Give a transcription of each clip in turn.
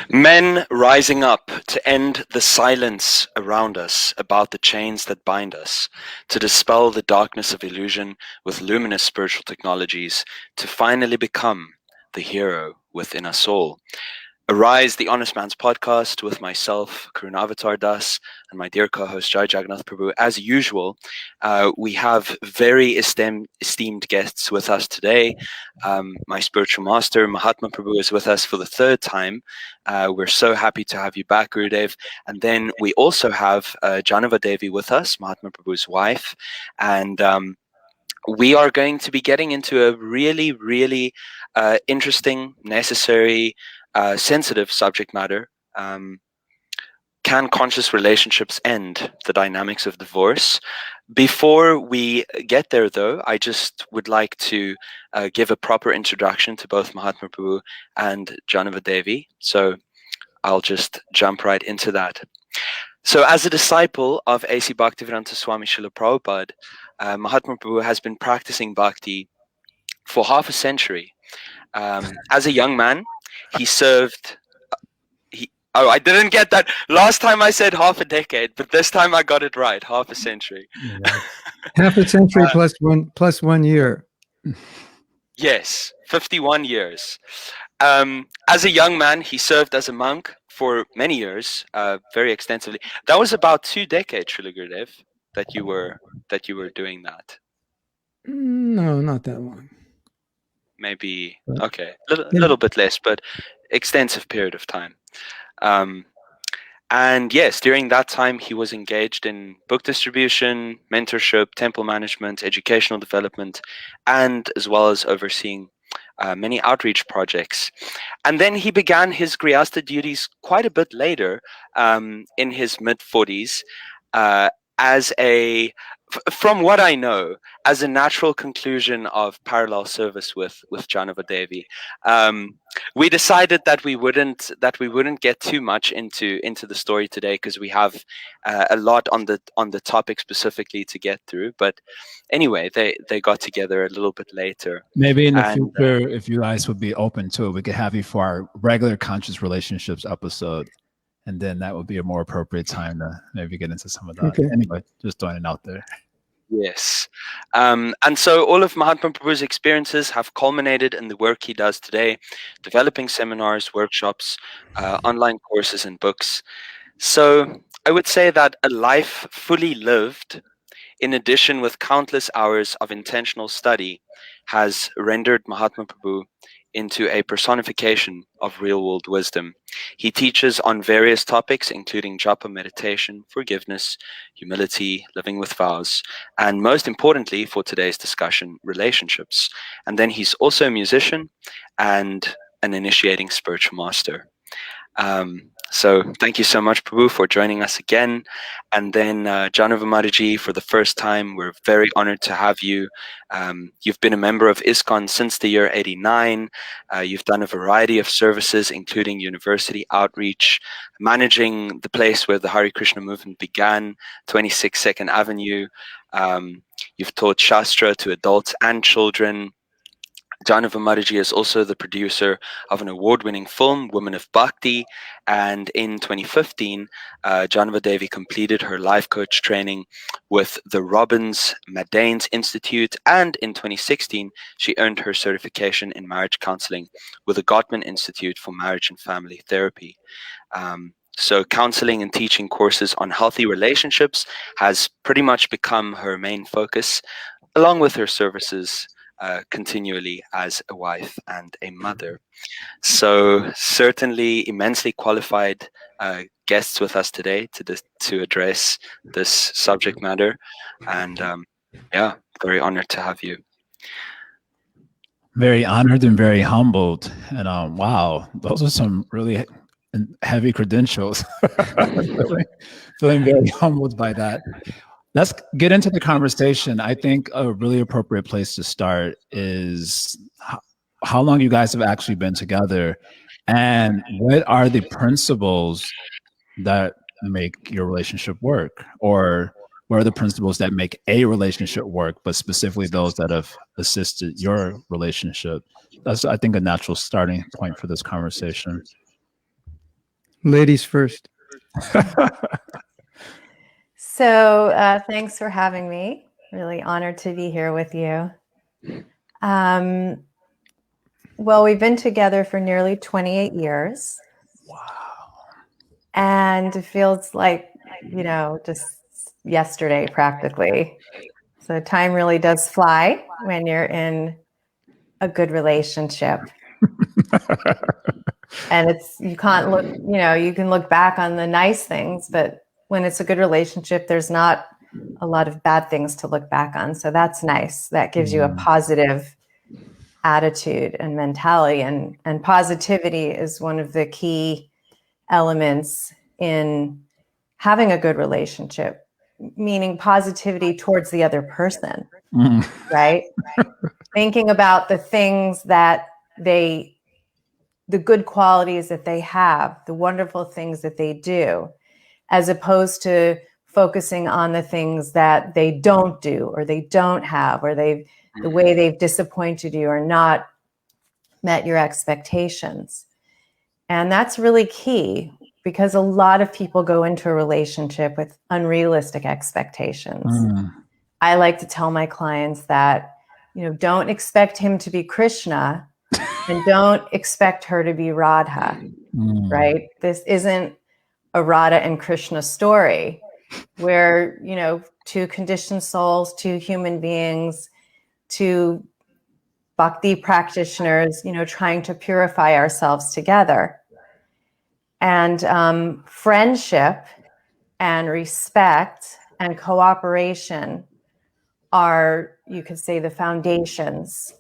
Men rising up to end the silence around us about the chains that bind us, to dispel the darkness of illusion with luminous spiritual technologies, to finally become the hero within us all. Arise, the Honest Man's podcast with myself, Karunavatar Das, and my dear co-host Jai Jagannath Prabhu. As usual, we have very esteemed guests with us today. My spiritual master, Mahatma Prabhu, is with us for the third time. We're so happy to have you back, Gurudev. And then we also have Jahnava Devi with us, Mahatma Prabhu's wife. And we are going to be getting into a really, really interesting, necessary, sensitive subject matter. Can conscious relationships end? The dynamics of divorce. Before we get there, though, I just would like to give a proper introduction to both Mahatma Prabhu and Jahnava Devi. So I'll just jump right into that. So as a disciple of A.C. Bhaktivedanta Swami Srila Prabhupada, Mahatma Prabhu has been practicing bhakti for half a century. As a young man, he served. Oh, I didn't get that. Last time I said half a decade, but this time I got it right. Half a century. Half a century plus 1 year. Yes, 51 years. As a young man, he served as a monk for many years, very extensively. That was about 2 decades, Srila Gurudev, that you were doing that. No, not that long. Maybe, okay, a little bit less, but extensive period of time. And yes, during that time, he was engaged in book distribution, mentorship, temple management, educational development, and as well as overseeing many outreach projects. And then he began his Grihastha duties quite a bit later, in his mid-40s, as from what I know, as a natural conclusion of parallel service with Jahnava Devi. We decided that we wouldn't get too much into the story today because we have a lot on the topic specifically to get through. But anyway, they got together a little bit later. Maybe in the future, if you guys would be open to it, we could have you for our regular conscious relationships episode. And then that would be a more appropriate time to maybe get into some of that. Okay. Anyway, just throwing it out there. Yes. And so all of Mahatma Prabhu's experiences have culminated in the work he does today, developing seminars, workshops, online courses, and books. So I would say that a life fully lived, in addition with countless hours of intentional study, has rendered Mahatma Prabhu into a personification of real-world wisdom. He teaches on various topics, including japa meditation, forgiveness, humility, living with vows, and most importantly for today's discussion, relationships. And then he's also a musician and an initiating spiritual master. So thank you so much, Prabhu, for joining us again. And then Jahnava Mataji, for the first time, we're very honored to have you. You've been a member of ISKCON since the year 89. You've done a variety of services, including university outreach, managing the place where the Hare Krishna movement began, 26 Second Avenue. You've taught Shastra to adults and children. Jahnava Mataji is also the producer of an award-winning film, Women of Bhakti, and in 2015, Jahnava Devi completed her life coach training with the Robbins Madanes Institute, and in 2016, she earned her certification in marriage counseling with the Gottman Institute for Marriage and Family Therapy. So counseling and teaching courses on healthy relationships has pretty much become her main focus, along with her services continually as a wife and a mother. So certainly immensely qualified guests with us today to address this subject matter. And yeah, very honored to have you. Very honored and very humbled. And wow, those are some really heavy credentials. feeling very humbled by that. Let's get into the conversation. I think a really appropriate place to start is how long you guys have actually been together, and what are the principles that make your relationship work, or what are the principles that make a relationship work, but specifically those that have assisted your relationship. That's, I think, a natural starting point for this conversation. Ladies first. So thanks for having me. Really honored to be here with you. Well, we've been together for nearly 28 years. Wow. And it feels like, just yesterday practically. So time really does fly when you're in a good relationship. And you can't look, you can look back on the nice things, but when it's a good relationship, there's not a lot of bad things to look back on. So that's nice. That gives you a positive attitude and mentality. And positivity is one of the key elements in having a good relationship, meaning positivity towards the other person, right? Thinking about the things that the good qualities that they have, the wonderful things that they do, as opposed to focusing on the things that they don't do or they don't have, or the way they've disappointed you or not met your expectations. And that's really key, because a lot of people go into a relationship with unrealistic expectations. I like to tell my clients that, don't expect him to be Krishna and don't expect her to be Radha, right? This isn't a Radha and Krishna story where, two conditioned souls, two human beings, two bhakti practitioners, trying to purify ourselves together. And friendship and respect and cooperation are, you could say, the foundations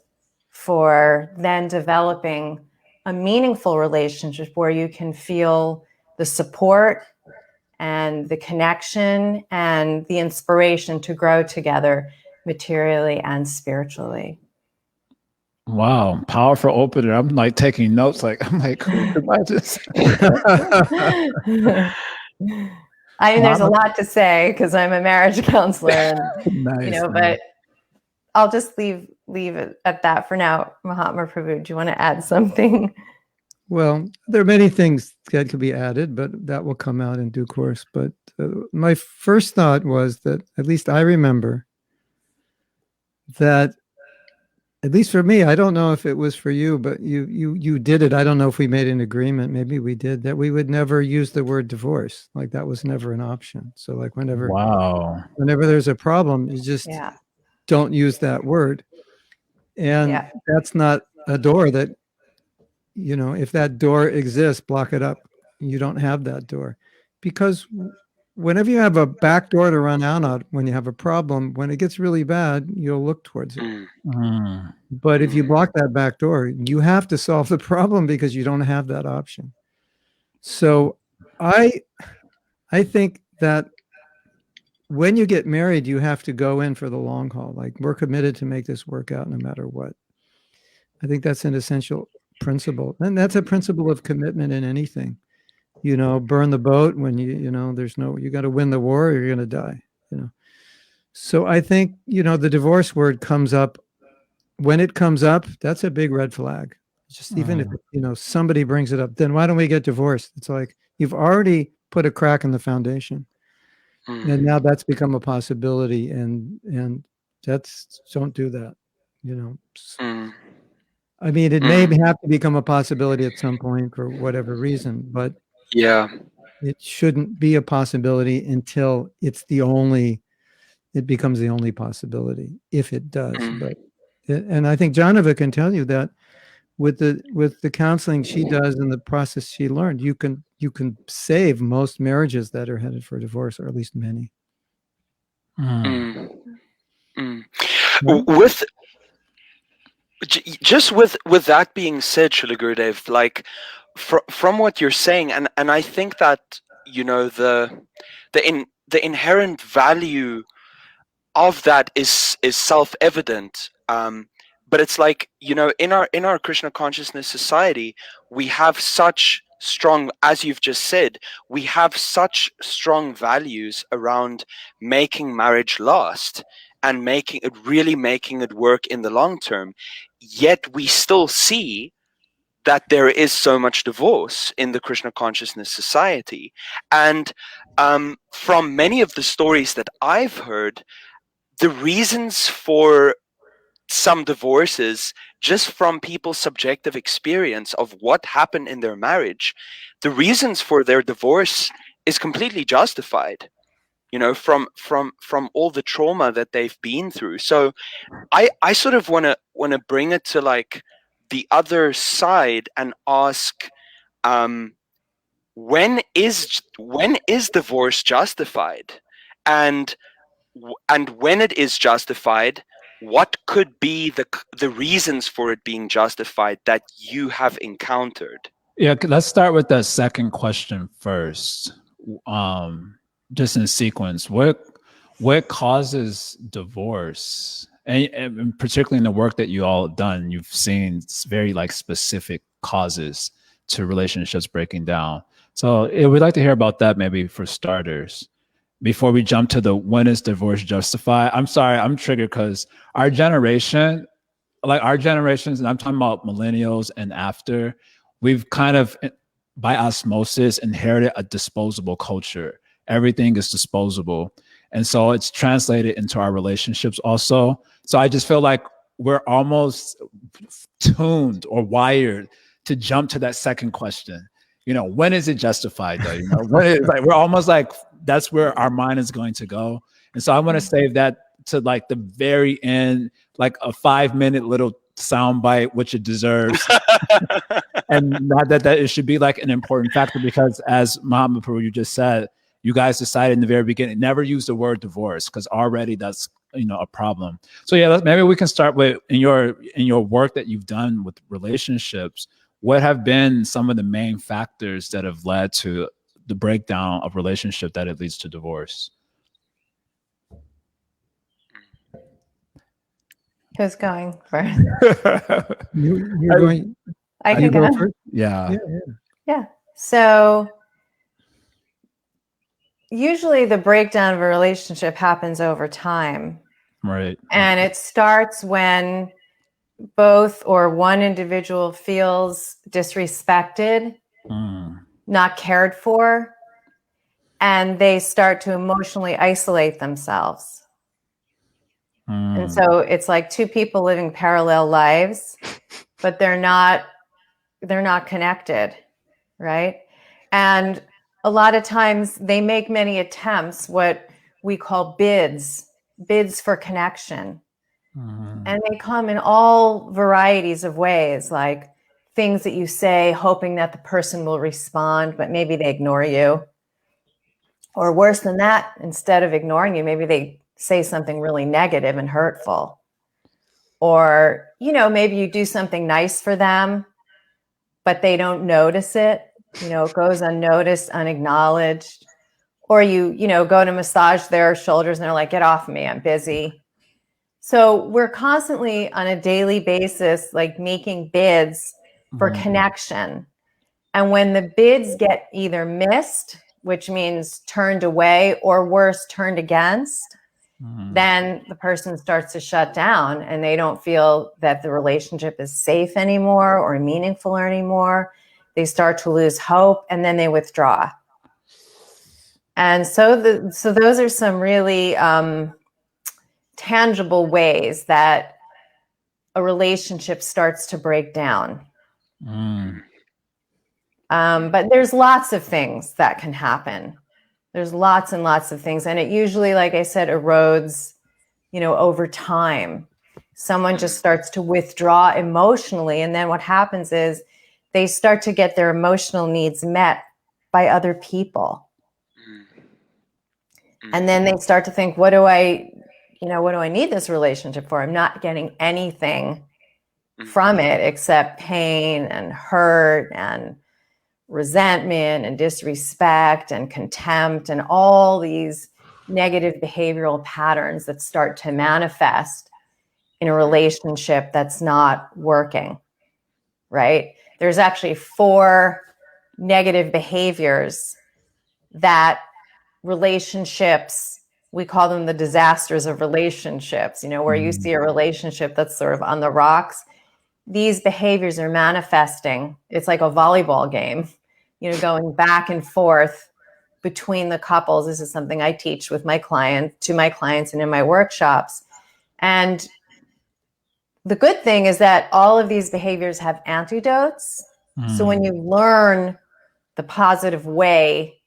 for then developing a meaningful relationship where you can feel the support and the connection and the inspiration to grow together materially and spiritually. Wow, powerful opener. I'm like taking notes. I'm like, could I just? I mean, there's a lot to say because I'm a marriage counselor, and Nice, but I'll just leave it at that for now. Mahatma Prabhu, do you want to add something? Well, there are many things that could be added, but that will come out in due course. But my first thought was that, at least I remember, that, at least for me, I don't know if it was for you, but you did it. I don't know if we made an agreement. Maybe we did, that we would never use the word divorce. Like, that was never an option. So like whenever there's a problem, you just don't use that word. And that's not a door that, if that door exists, block it up. You don't have that door, because whenever you have a back door to run out on, when you have a problem, when it gets really bad, you'll look towards it. But if you block that back door, you have to solve the problem because you don't have that option. So I think that when you get married, you have to go in for the long haul. Like, we're committed to make this work out no matter what. I think that's an essential principle. And that's a principle of commitment in anything. Burn the boat when you got to win the war or you're going to die, So I think, the divorce word comes up. When it comes up, that's a big red flag. Just even if, somebody brings it up, then why don't we get divorced? It's like, you've already put a crack in the foundation. And now that's become a possibility. And don't do that, I mean, it may have to become a possibility at some point for whatever reason, but it shouldn't be a possibility until it becomes the only possibility, if it does. And I think Jahnava can tell you that with the counseling she does and the process she learned, you can save most marriages that are headed for divorce, or at least many. With that being said, Srila Gurudev, like from what you're saying, and I think that the inherent value of that is self-evident. But it's like, in our Krishna consciousness society, we have such strong, as you've just said, we have such strong values around making marriage last and making it work in the long term. Yet we still see that there is so much divorce in the Krishna consciousness society. And from many of the stories that I've heard, the reasons for some divorces, just from people's subjective experience of what happened in their marriage, the reasons for their divorce is completely justified, from all the trauma that they've been through. So I sort of want to bring it to like the other side and ask, when is divorce justified, and when it is justified, what could be the reasons for it being justified that you have encountered? Yeah, let's start with the second question first. Just in sequence, what causes divorce? And particularly in the work that you all have done, you've seen very like specific causes to relationships breaking down. So we'd like to hear about that, maybe for starters, before we jump to the when is divorce justified. I'm sorry, I'm triggered because our generation, like our generations, and I'm talking about millennials and after, we've kind of by osmosis inherited a disposable culture. Everything is disposable. And so it's translated into our relationships also. So I just feel like we're almost tuned or wired to jump to that second question. When is it justified though? When is, like, we're almost like, that's where our mind is going to go. And so I want to save that to like the very end, like a 5-minute little soundbite, which it deserves. And not that it should be like an important factor, because as Mahatma Prabhu, you just said, you guys decided in the very beginning, never use the word divorce, because already that's a problem. So yeah, maybe we can start with in your work that you've done with relationships, what have been some of the main factors that have led to the breakdown of relationship that it leads to divorce? Who's going first? You're going. I can go first. Yeah. So usually the breakdown of a relationship happens over time. Right. And it starts when both or one individual feels disrespected, not cared for, and they start to emotionally isolate themselves. And so it's like two people living parallel lives, but they're not connected, right? And a lot of times they make many attempts, what we call bids for connection. And they come in all varieties of ways, like things that you say, hoping that the person will respond, but maybe they ignore you. Or worse than that, instead of ignoring you, maybe they say something really negative and hurtful. Or, maybe you do something nice for them, but they don't notice it. It goes unnoticed, unacknowledged. Or you go to massage their shoulders and they're like, get off me, I'm busy. So we're constantly on a daily basis, like making bids for connection. And when the bids get either missed, which means turned away, or worse, turned against, then the person starts to shut down and they don't feel that the relationship is safe anymore or meaningful anymore. They start to lose hope and then they withdraw. And so those are some really tangible ways that a relationship starts to break down. But there's lots of things that can happen. There's lots and lots of things. And it usually, like I said, erodes, over time. Someone just starts to withdraw emotionally. And then what happens is they start to get their emotional needs met by other people. And then they start to think, what do I need this relationship for? I'm not getting anything from it except pain and hurt and resentment and disrespect and contempt and all these negative behavioral patterns that start to manifest in a relationship that's not working, right? There's actually 4 negative behaviors that relationships, we call them the disasters of relationships, where you see a relationship that's sort of on the rocks. these behaviors are manifesting. It's like a volleyball game, going back and forth between the couples. This is something I teach with my clients and in my workshops. And the good thing is that all of these behaviors have antidotes. So when you learn the positive way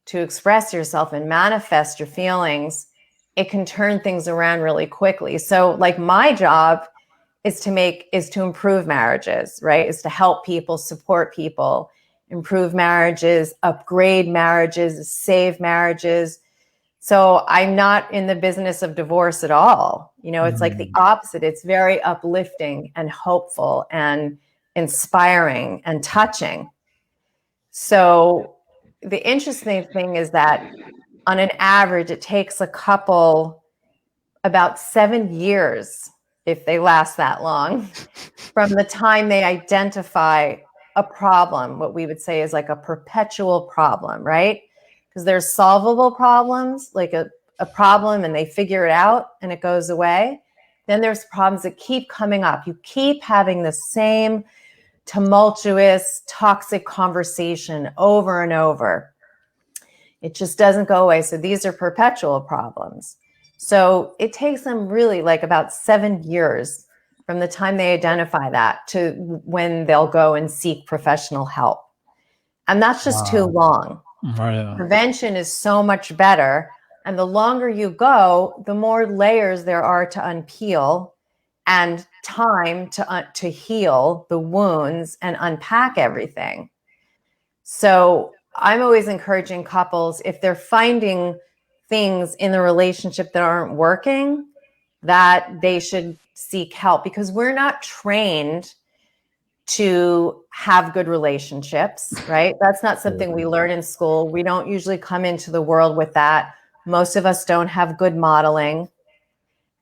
to express yourself and manifest your feelings, it can turn things around really quickly. So like my job is to improve marriages, right? Is to help people, support people, improve marriages, upgrade marriages, save marriages. So I'm not in the business of divorce at all. It's like the opposite. It's very uplifting and hopeful and inspiring and touching. So the interesting thing is that on an average, it takes a couple about 7 years, if they last that long, from the time they identify a problem, what we would say is like a perpetual problem, right? Because there's solvable problems, like a problem and they figure it out and it goes away. Then there's problems that keep coming up. You keep having the same tumultuous, toxic conversation over and over. It just doesn't go away. So these are perpetual problems. So it takes them really like about 7 years from the time they identify that to when they'll go and seek professional help. And that's just too long. Right. Prevention is so much better. And the longer you go, the more layers there are to unpeel and time to heal the wounds and unpack everything. So I'm always encouraging couples, if they're finding things in the relationship that aren't working, that they should seek help, because we're not trained to have good relationships, right? That's not something we learn in school. We don't usually come into the world with that. Most of us don't have good modeling.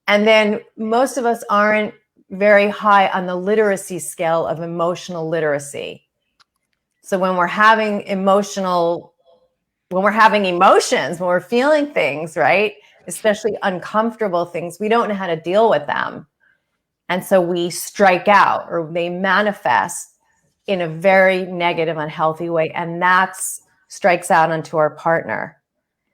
And then most of us aren't very high on the literacy scale of emotional literacy. So when we're having emotions, when we're feeling things, right? Especially uncomfortable things, we don't know how to deal with them. And so we strike out, or they manifest in a very negative, unhealthy way. And that's strikes out onto our partner.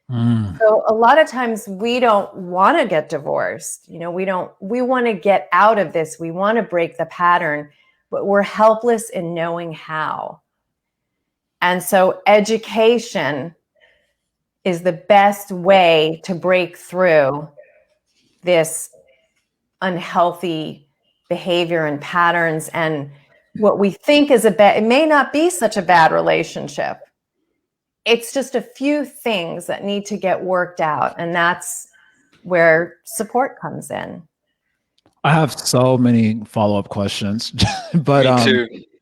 So a lot of times we don't want to get divorced. We want to get out of this. We want to break the pattern, but we're helpless in knowing how. And so education is the best way to break through this unhealthy behavior and patterns. And what we think is it may not be such a bad relationship. It's just a few things that need to get worked out. And that's where support comes in. I have so many follow-up questions, but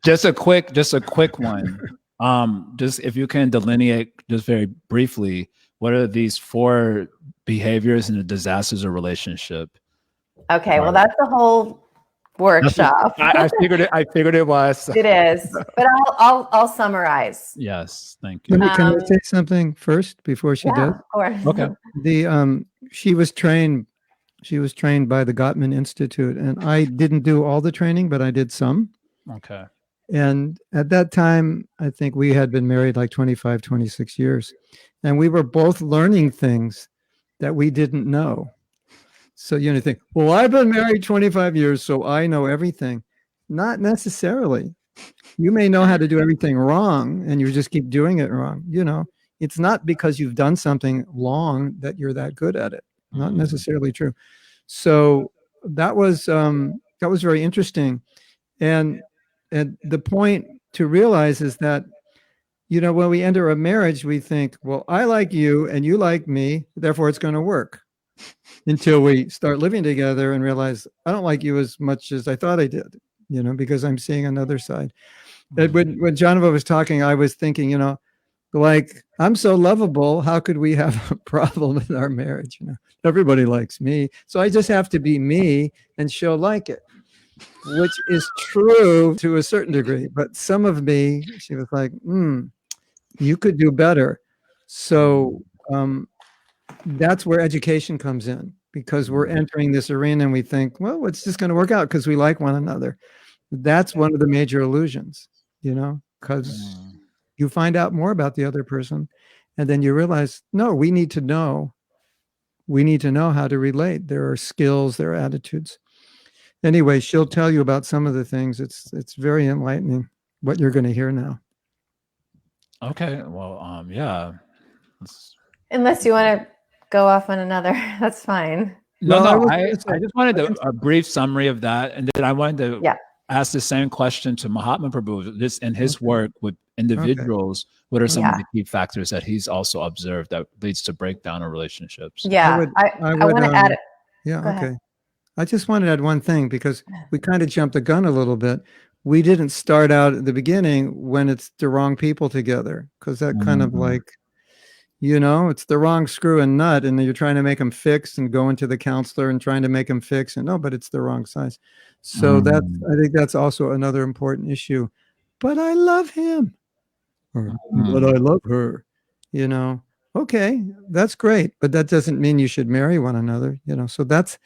just a quick one. Just if you can delineate just very briefly, what are these 4 behaviors in a disaster relationship? Okay, well, that's the whole workshop. I figured it was. It is, but I'll summarize. Yes, thank you. Can I say something first before she does? Of course. Okay. She was trained by the Gottman Institute, and I didn't do all the training, but I did some. Okay. And at that time, I think we had been married like 25, 26 years, and we were both learning things that we didn't know. So you think, well, I've been married 25 years, so I know everything. Not necessarily. You may know how to do everything wrong, and you just keep doing it wrong. It's not because you've done something long that you're that good at it. Not necessarily true. So that was very interesting. And the point to realize is that, when we enter a marriage, we think, well, I like you and you like me, therefore it's going to work. Until we start living together and realize I don't like you as much as I thought I did, because I'm seeing another side. When Jahnava was talking, I was thinking, like, I'm so lovable. How could we have a problem in our marriage? Everybody likes me. So I just have to be me and she'll like it, which is true to a certain degree. But some of me, she was like, you could do better. So, that's where education comes in, because we're entering this arena and we think, well, it's just going to work out because we like one another. That's one of the major illusions, because you find out more about the other person, and then you realize, no, we need to know how to relate. There are skills, there are attitudes. Anyway, she'll tell you about some of the things. It's very enlightening what you're going to hear now. Okay. Well, yeah. Unless you want to go off on another, that's fine. No, Well, I just wanted a brief summary of that, and then I wanted to ask the same question to Mahatma Prabhu. This in his work with individuals, what are some of the key factors that he's also observed that leads to breakdown of relationships? Yeah, I want to add it. Yeah, okay. I just wanted to add one thing, because we kind of jumped the gun a little bit. We didn't start out at the beginning when it's the wrong people together, because that kind of like, it's the wrong screw and nut, and you're trying to make them fix and go into the counselor and trying to make them fix, and no, but it's the wrong size. So I think that's also another important issue. But I love him, or but I love her. Okay, that's great, but that doesn't mean you should marry one another. So that's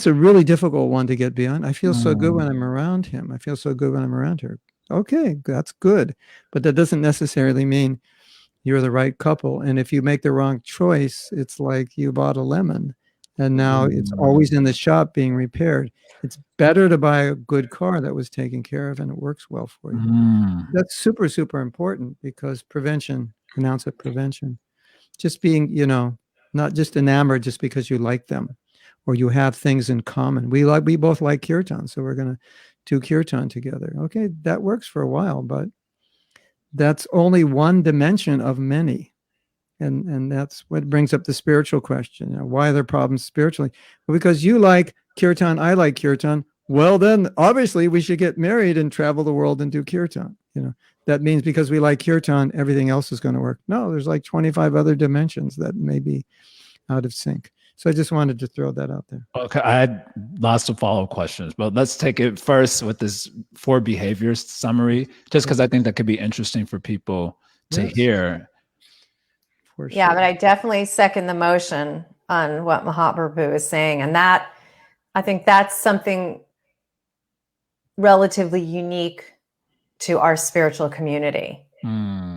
a really difficult one to get beyond. I feel so good when I'm around him. I feel so good when I'm around her. Okay, that's good, but that doesn't necessarily mean you're the right couple. And if you make the wrong choice, it's like you bought a lemon and now it's always in the shop being repaired. It's better to buy a good car that was taken care of and it works well for you. That's super, super important, because prevention, pronounce it prevention. Just being, not just enamored just because you like them or you have things in common. We both like kirtan, so we're going to do kirtan together. Okay, that works for a while, but that's only one dimension of many. And that's what brings up the spiritual question. Why are there problems spiritually? Well, because you like kirtan, I like kirtan. Well, then obviously we should get married and travel the world and do kirtan. That means because we like kirtan, everything else is going to work. No, there's like 25 other dimensions that may be out of sync. So I just wanted to throw that out there. Okay, I had lots of follow-up questions, but let's take it first with this 4 behaviors summary, just because I think that could be interesting for people to hear. For sure. Yeah, but I definitely second the motion on what Mahatma Prabhu is saying. And that, I think that's something relatively unique to our spiritual community,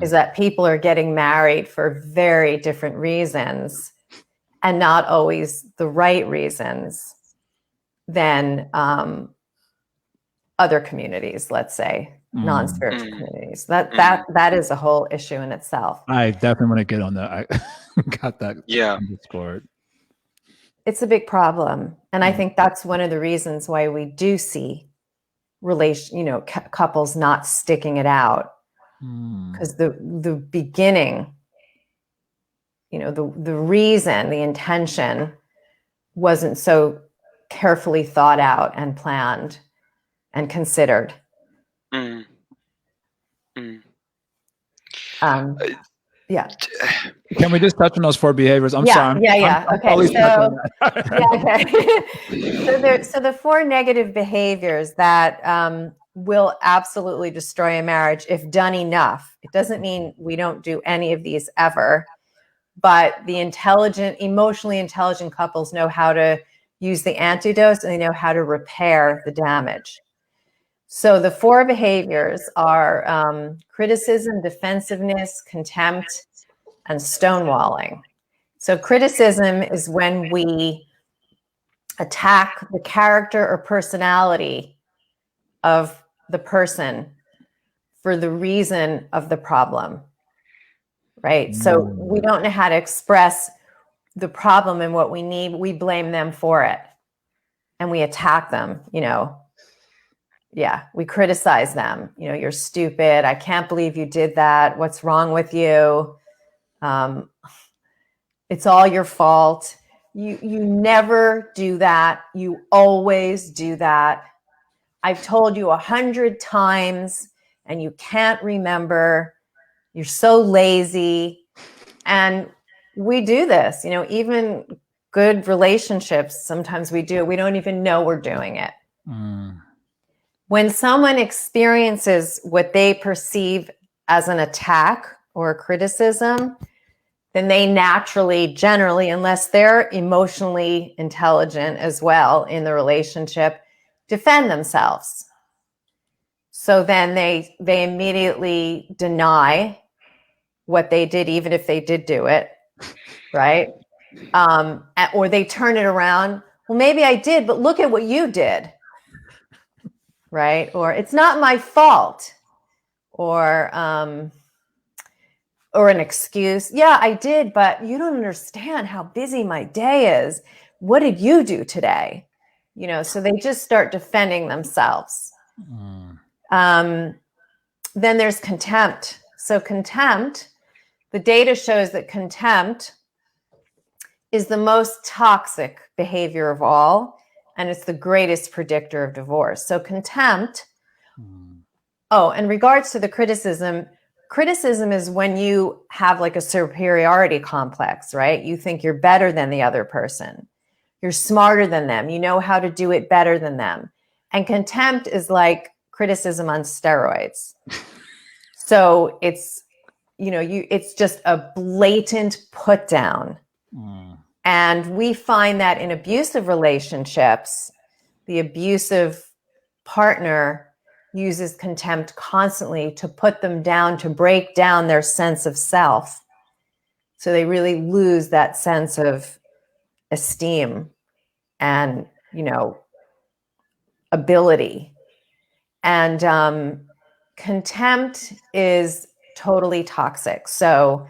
is that people are getting married for very different reasons, and not always the right reasons than other communities, let's say, non-spiritual communities. That is a whole issue in itself. I definitely want to get on that. I got that. Yeah. Discord. It's a big problem. And I think that's one of the reasons why we do see couples not sticking it out. Because the beginning, the reason, the intention wasn't so carefully thought out and planned and considered. Yeah. Can we just touch on those 4 behaviors? I'm sorry. Okay. So the 4 negative behaviors that will absolutely destroy a marriage if done enough. It doesn't mean we don't do any of these ever, but the emotionally intelligent couples know how to use the antidotes, and they know how to repair the damage. So the 4 behaviors are criticism, defensiveness, contempt, and stonewalling. So criticism is when we attack the character or personality of the person for the reason of the problem, right? So we don't know how to express the problem and what we need. We blame them for it, and we attack them, we criticize them. You're stupid. I can't believe you did that. What's wrong with you? It's all your fault. You never do that. You always do that. I've told you 100 times and you can't remember. You're so lazy. And we do this, even good relationships. Sometimes we do. We don't even know we're doing it. When someone experiences what they perceive as an attack or a criticism, then they naturally, generally, unless they're emotionally intelligent as well in the relationship, defend themselves. So then they immediately deny what they did, even if they did do it, right? Or they turn it around. Well, maybe I did, but look at what you did, right? Or it's not my fault, or an excuse. Yeah, I did, but you don't understand how busy my day is. What did you do today? You know, so they just start defending themselves. Then there's contempt. So contempt, the data shows that contempt is the most toxic behavior of all, and it's the greatest predictor of divorce. So contempt. Oh, in regards to the criticism is when you have like a superiority complex, right? You think you're better than the other person. You're smarter than them. You know how to do it better than them. And contempt is like criticism on steroids. So it's, you know, it's just a blatant put down. And we find that in abusive relationships, the abusive partner uses contempt constantly to put them down, to break down their sense of self. So they really lose that sense of esteem and, you know, ability. And contempt is totally toxic. So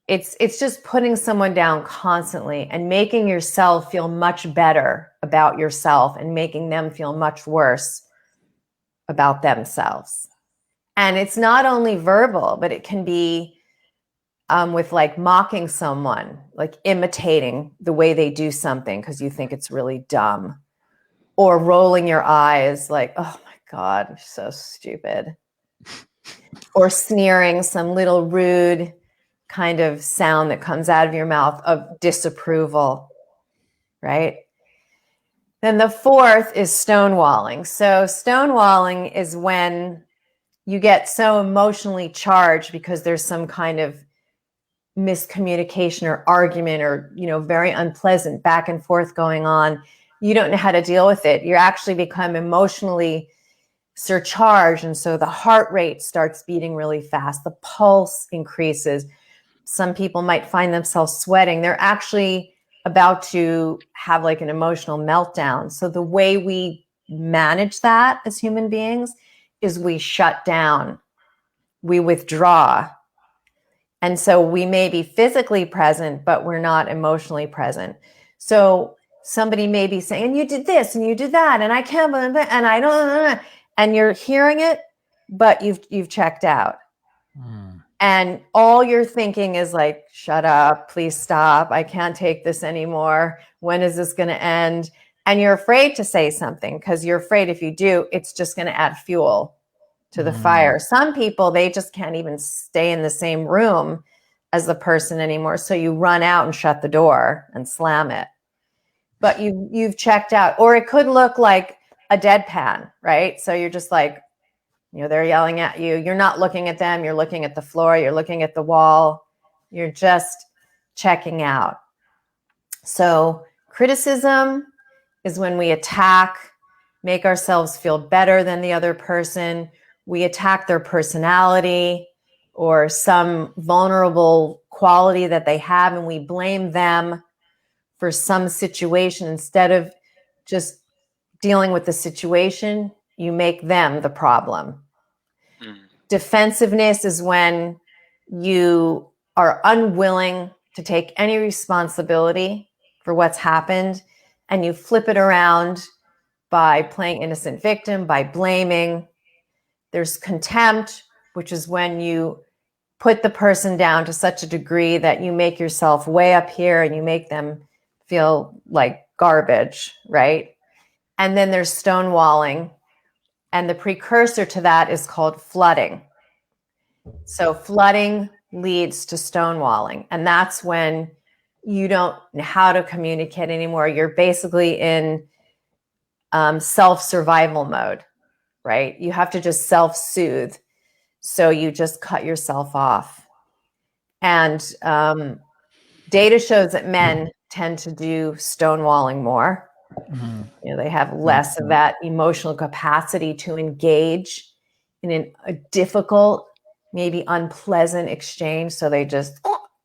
it's just putting someone down constantly and making yourself feel much better about yourself and making them feel much worse about themselves. And it's not only verbal, but it can be with like mocking someone, like imitating the way they do something because you think it's really dumb, or rolling your eyes like, oh my God, I'm so stupid, or sneering, some little rude kind of sound that comes out of your mouth of disapproval, right? Then the fourth is stonewalling. So stonewalling is when you get so emotionally charged because there's some kind of miscommunication or argument or, you know, very unpleasant back and forth going on. You don't know how to deal with it. You actually become emotionally surcharged. And so the heart rate starts beating really fast. The pulse increases. Some people might find themselves sweating. They're actually about to have like an emotional meltdown. So the way we manage that as human beings is we shut down, we withdraw. And so we may be physically present, but we're not emotionally present. So somebody may be saying, and you did this and you did that, and I can't, and I don't, and you're hearing it, but you've checked out. And all you're thinking is like, shut up, please stop. I can't take this anymore. When is this going to end? And you're afraid to say something because you're afraid if you do, it's just going to add fuel to the fire. Some people, they just can't even stay in the same room as the person anymore. So you run out and shut the door and slam it. But you've checked out. Or it could look like a deadpan, right? So you're just like, you know, they're yelling at you. You're not looking at them. You're looking at the floor. You're looking at the wall. You're just checking out. So criticism is when we attack, make ourselves feel better than the other person. We attack their personality or some vulnerable quality that they have, and we blame them for some situation. Instead of just dealing with the situation, you make them the problem. Defensiveness is when you are unwilling to take any responsibility for what's happened, and you flip it around by playing innocent victim, by blaming. There's contempt, which is when you put the person down to such a degree that you make yourself way up here and you make them feel like garbage, right? And then there's stonewalling. And the precursor to that is called flooding. So flooding leads to stonewalling. And that's when you don't know how to communicate anymore. You're basically in self-survival mode, right? You have to just self-soothe. So you just cut yourself off. And data shows that men tend to do stonewalling more. They have less of that emotional capacity to engage in a difficult, maybe unpleasant exchange. So they just,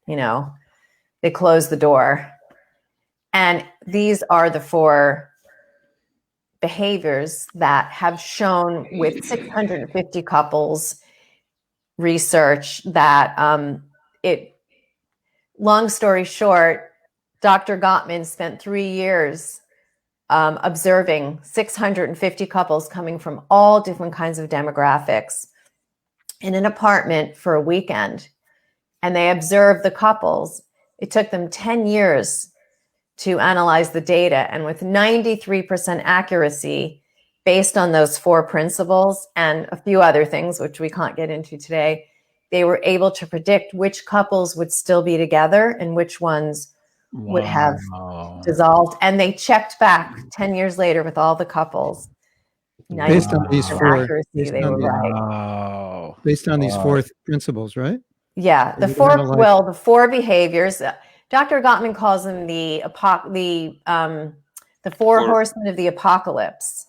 they close the door. And these are the 4 behaviors that have shown with 650 couples research that long story short, Dr. Gottman spent 3 years observing 650 couples coming from all different kinds of demographics in an apartment for a weekend. And they observed the couples. It took them 10 years to analyze the data. And with 93% accuracy, based on those 4 principles and a few other things, which we can't get into today, they were able to predict which couples would still be together and which ones would have dissolved. And they checked back 10 years later with all the couples. Based on these 4 accuracy, they were right. Based on these 4 principles, right? Yeah, the 4 behaviors. Dr. Gottman calls them the 4 horsemen of the apocalypse.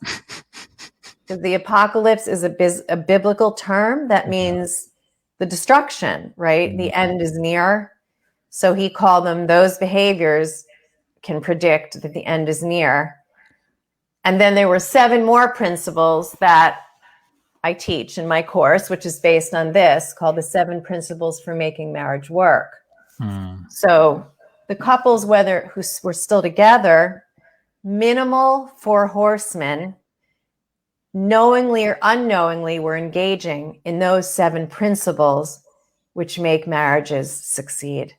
Because the apocalypse is a biblical term that means the destruction, right? The end is near. So he called them, those behaviors can predict that the end is near. And then there were 7 more principles that I teach in my course, which is based on this, called the 7 principles for making marriage work. So the couples, who were still together, minimal 4 horsemen, knowingly or unknowingly, were engaging in those 7 principles, which make marriages succeed.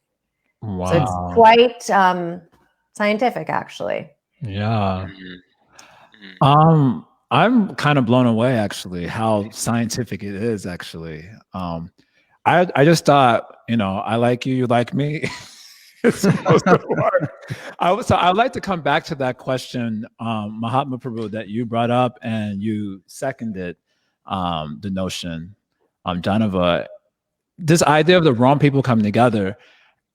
Wow. So it's quite scientific, actually. Yeah. I'm kind of blown away, actually, how scientific it is, actually. I just thought, I like you, you like me. It's supposed to work. I'd like to come back to that question, Mahatma Prabhu, that you brought up and you seconded the notion, Jahnava, this idea of the wrong people coming together.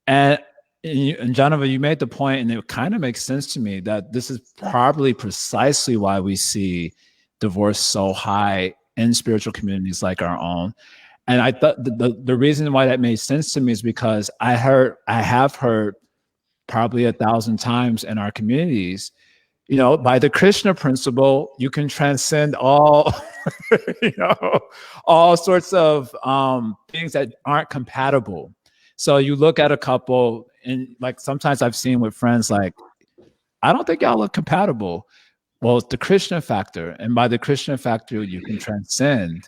And Jahnava, you made the point, and it kind of makes sense to me, that this is probably precisely why we see divorce so high in spiritual communities like our own. And I thought the reason why that made sense to me is because I have heard probably 1,000 times in our communities, by the Krishna principle, you can transcend all, all sorts of things that aren't compatible. So you look at a couple, and like sometimes I've seen with friends, like, I don't think y'all look compatible. Well, it's the Krishna factor. And by the Krishna factor, you can transcend,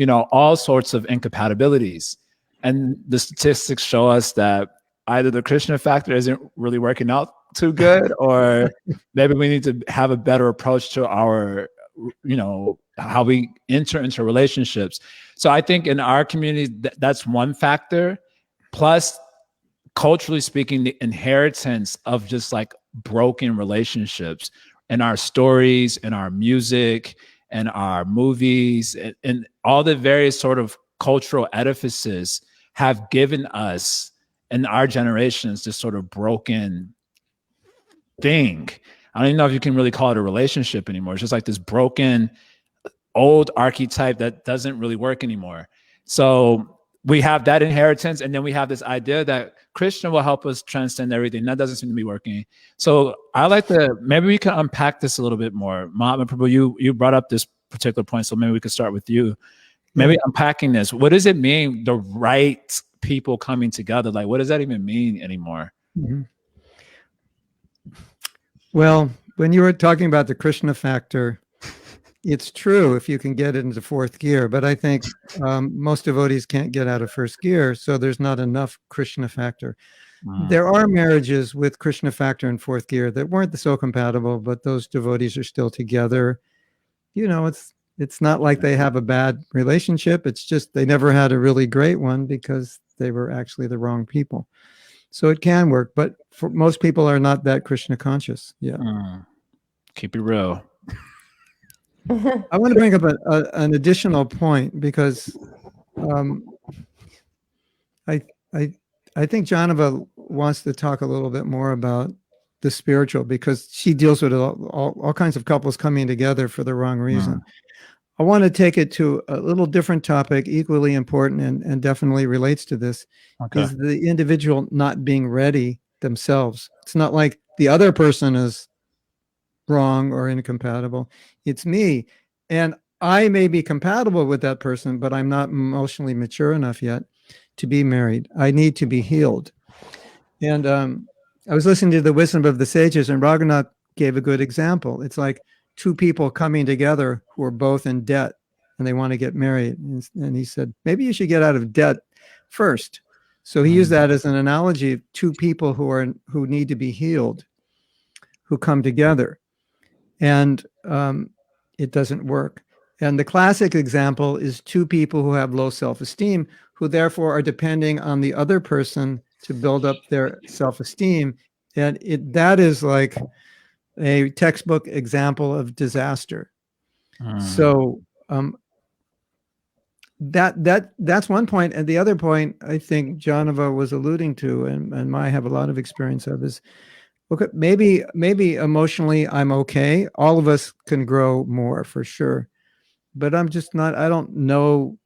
all sorts of incompatibilities. And the statistics show us that either the Krishna factor isn't really working out too good, or maybe we need to have a better approach to our, how we enter into relationships. So I think in our community, that's one factor. Plus, culturally speaking, the inheritance of just like broken relationships in our stories, in our music, and our movies, and all the various sort of cultural edifices have given us in our generations this sort of broken thing. I don't even know if you can really call it a relationship anymore. It's just like this broken old archetype that doesn't really work anymore. So we have that inheritance, and then we have this idea that Krishna will help us transcend everything. That doesn't seem to be working. So I like to, maybe we can unpack this a little bit more. Mahatma Prabhu, you brought up this particular point, so maybe we could start with you. Maybe unpacking this. What does it mean, the right people coming together? Like, what does that even mean anymore? Mm-hmm. Well, when you were talking about the Krishna factor, it's true if you can get it into 4th gear, but I think most devotees can't get out of 1st gear, so there's not enough Krishna factor. There are marriages with Krishna factor in 4th gear that weren't so compatible, but those devotees are still together. It's not like they have a bad relationship. It's just they never had a really great one because they were actually the wrong people. So it can work, but for most people are not that Krishna conscious. Yeah. Keep it real. I want to bring up an additional point because I think Jahnava wants to talk a little bit more about the spiritual, because she deals with all kinds of couples coming together for the wrong reason. I want to take it to a little different topic, equally important and definitely relates to this, is the individual not being ready themselves. It's not like the other person is wrong or incompatible. It's me. And I may be compatible with that person, but I'm not emotionally mature enough yet to be married. I need to be healed. And I was listening to the wisdom of the sages, and Raghunath gave a good example. It's like two people coming together who are both in debt and they want to get married. And he said, maybe you should get out of debt first. So he used that as an analogy of two people who need to be healed, who come together. And it doesn't work. And the classic example is two people who have low self-esteem, who therefore are depending on the other person to build up their self-esteem. And that is like a textbook example of disaster. So that's one point. And the other point I think Jahnava was alluding to, and I have a lot of experience of, is okay, maybe emotionally I'm okay. All of us can grow more for sure. But I'm just not, I don't know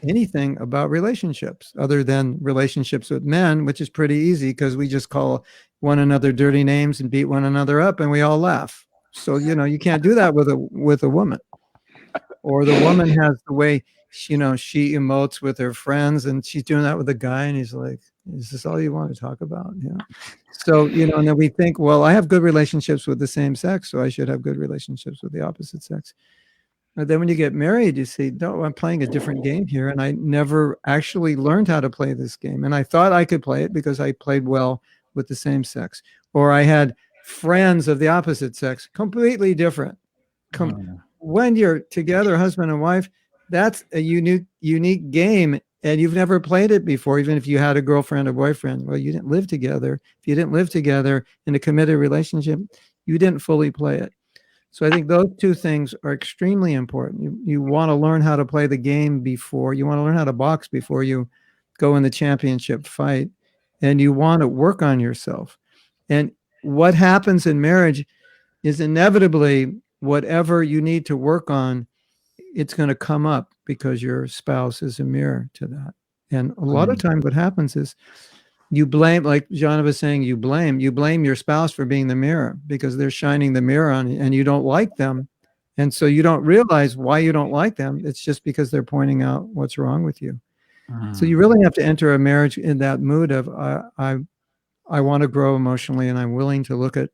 anything about relationships other than relationships with men, which is pretty easy because we just call one another dirty names and beat one another up and we all laugh. So, you can't do that with a woman. Or the woman has the way, she emotes with her friends, and she's doing that with a guy, and he's like, is this all you want to talk about? Yeah. So, and then we think, well, I have good relationships with the same sex, so I should have good relationships with the opposite sex. But then when you get married, you see, no, I'm playing a different game here, and I never actually learned how to play this game. And I thought I could play it because I played well with the same sex, or I had friends of the opposite sex, completely different. When you're together, husband and wife, that's a unique game, and you've never played it before, even if you had a girlfriend or boyfriend. Well, you didn't live together. If you didn't live together in a committed relationship, you didn't fully play it. So I think those two things are extremely important. You want to learn how to play the game before, you want to learn how to box before you go in the championship fight, and you want to work on yourself. And what happens in marriage is inevitably whatever you need to work on, it's going to come up because your spouse is a mirror to that. And a lot of times what happens is you blame, like Jahnava was saying, you blame your spouse for being the mirror because they're shining the mirror on you and you don't like them. And so you don't realize why you don't like them. It's just because they're pointing out what's wrong with you. So you really have to enter a marriage in that mood of, I want to grow emotionally, and I'm willing to look at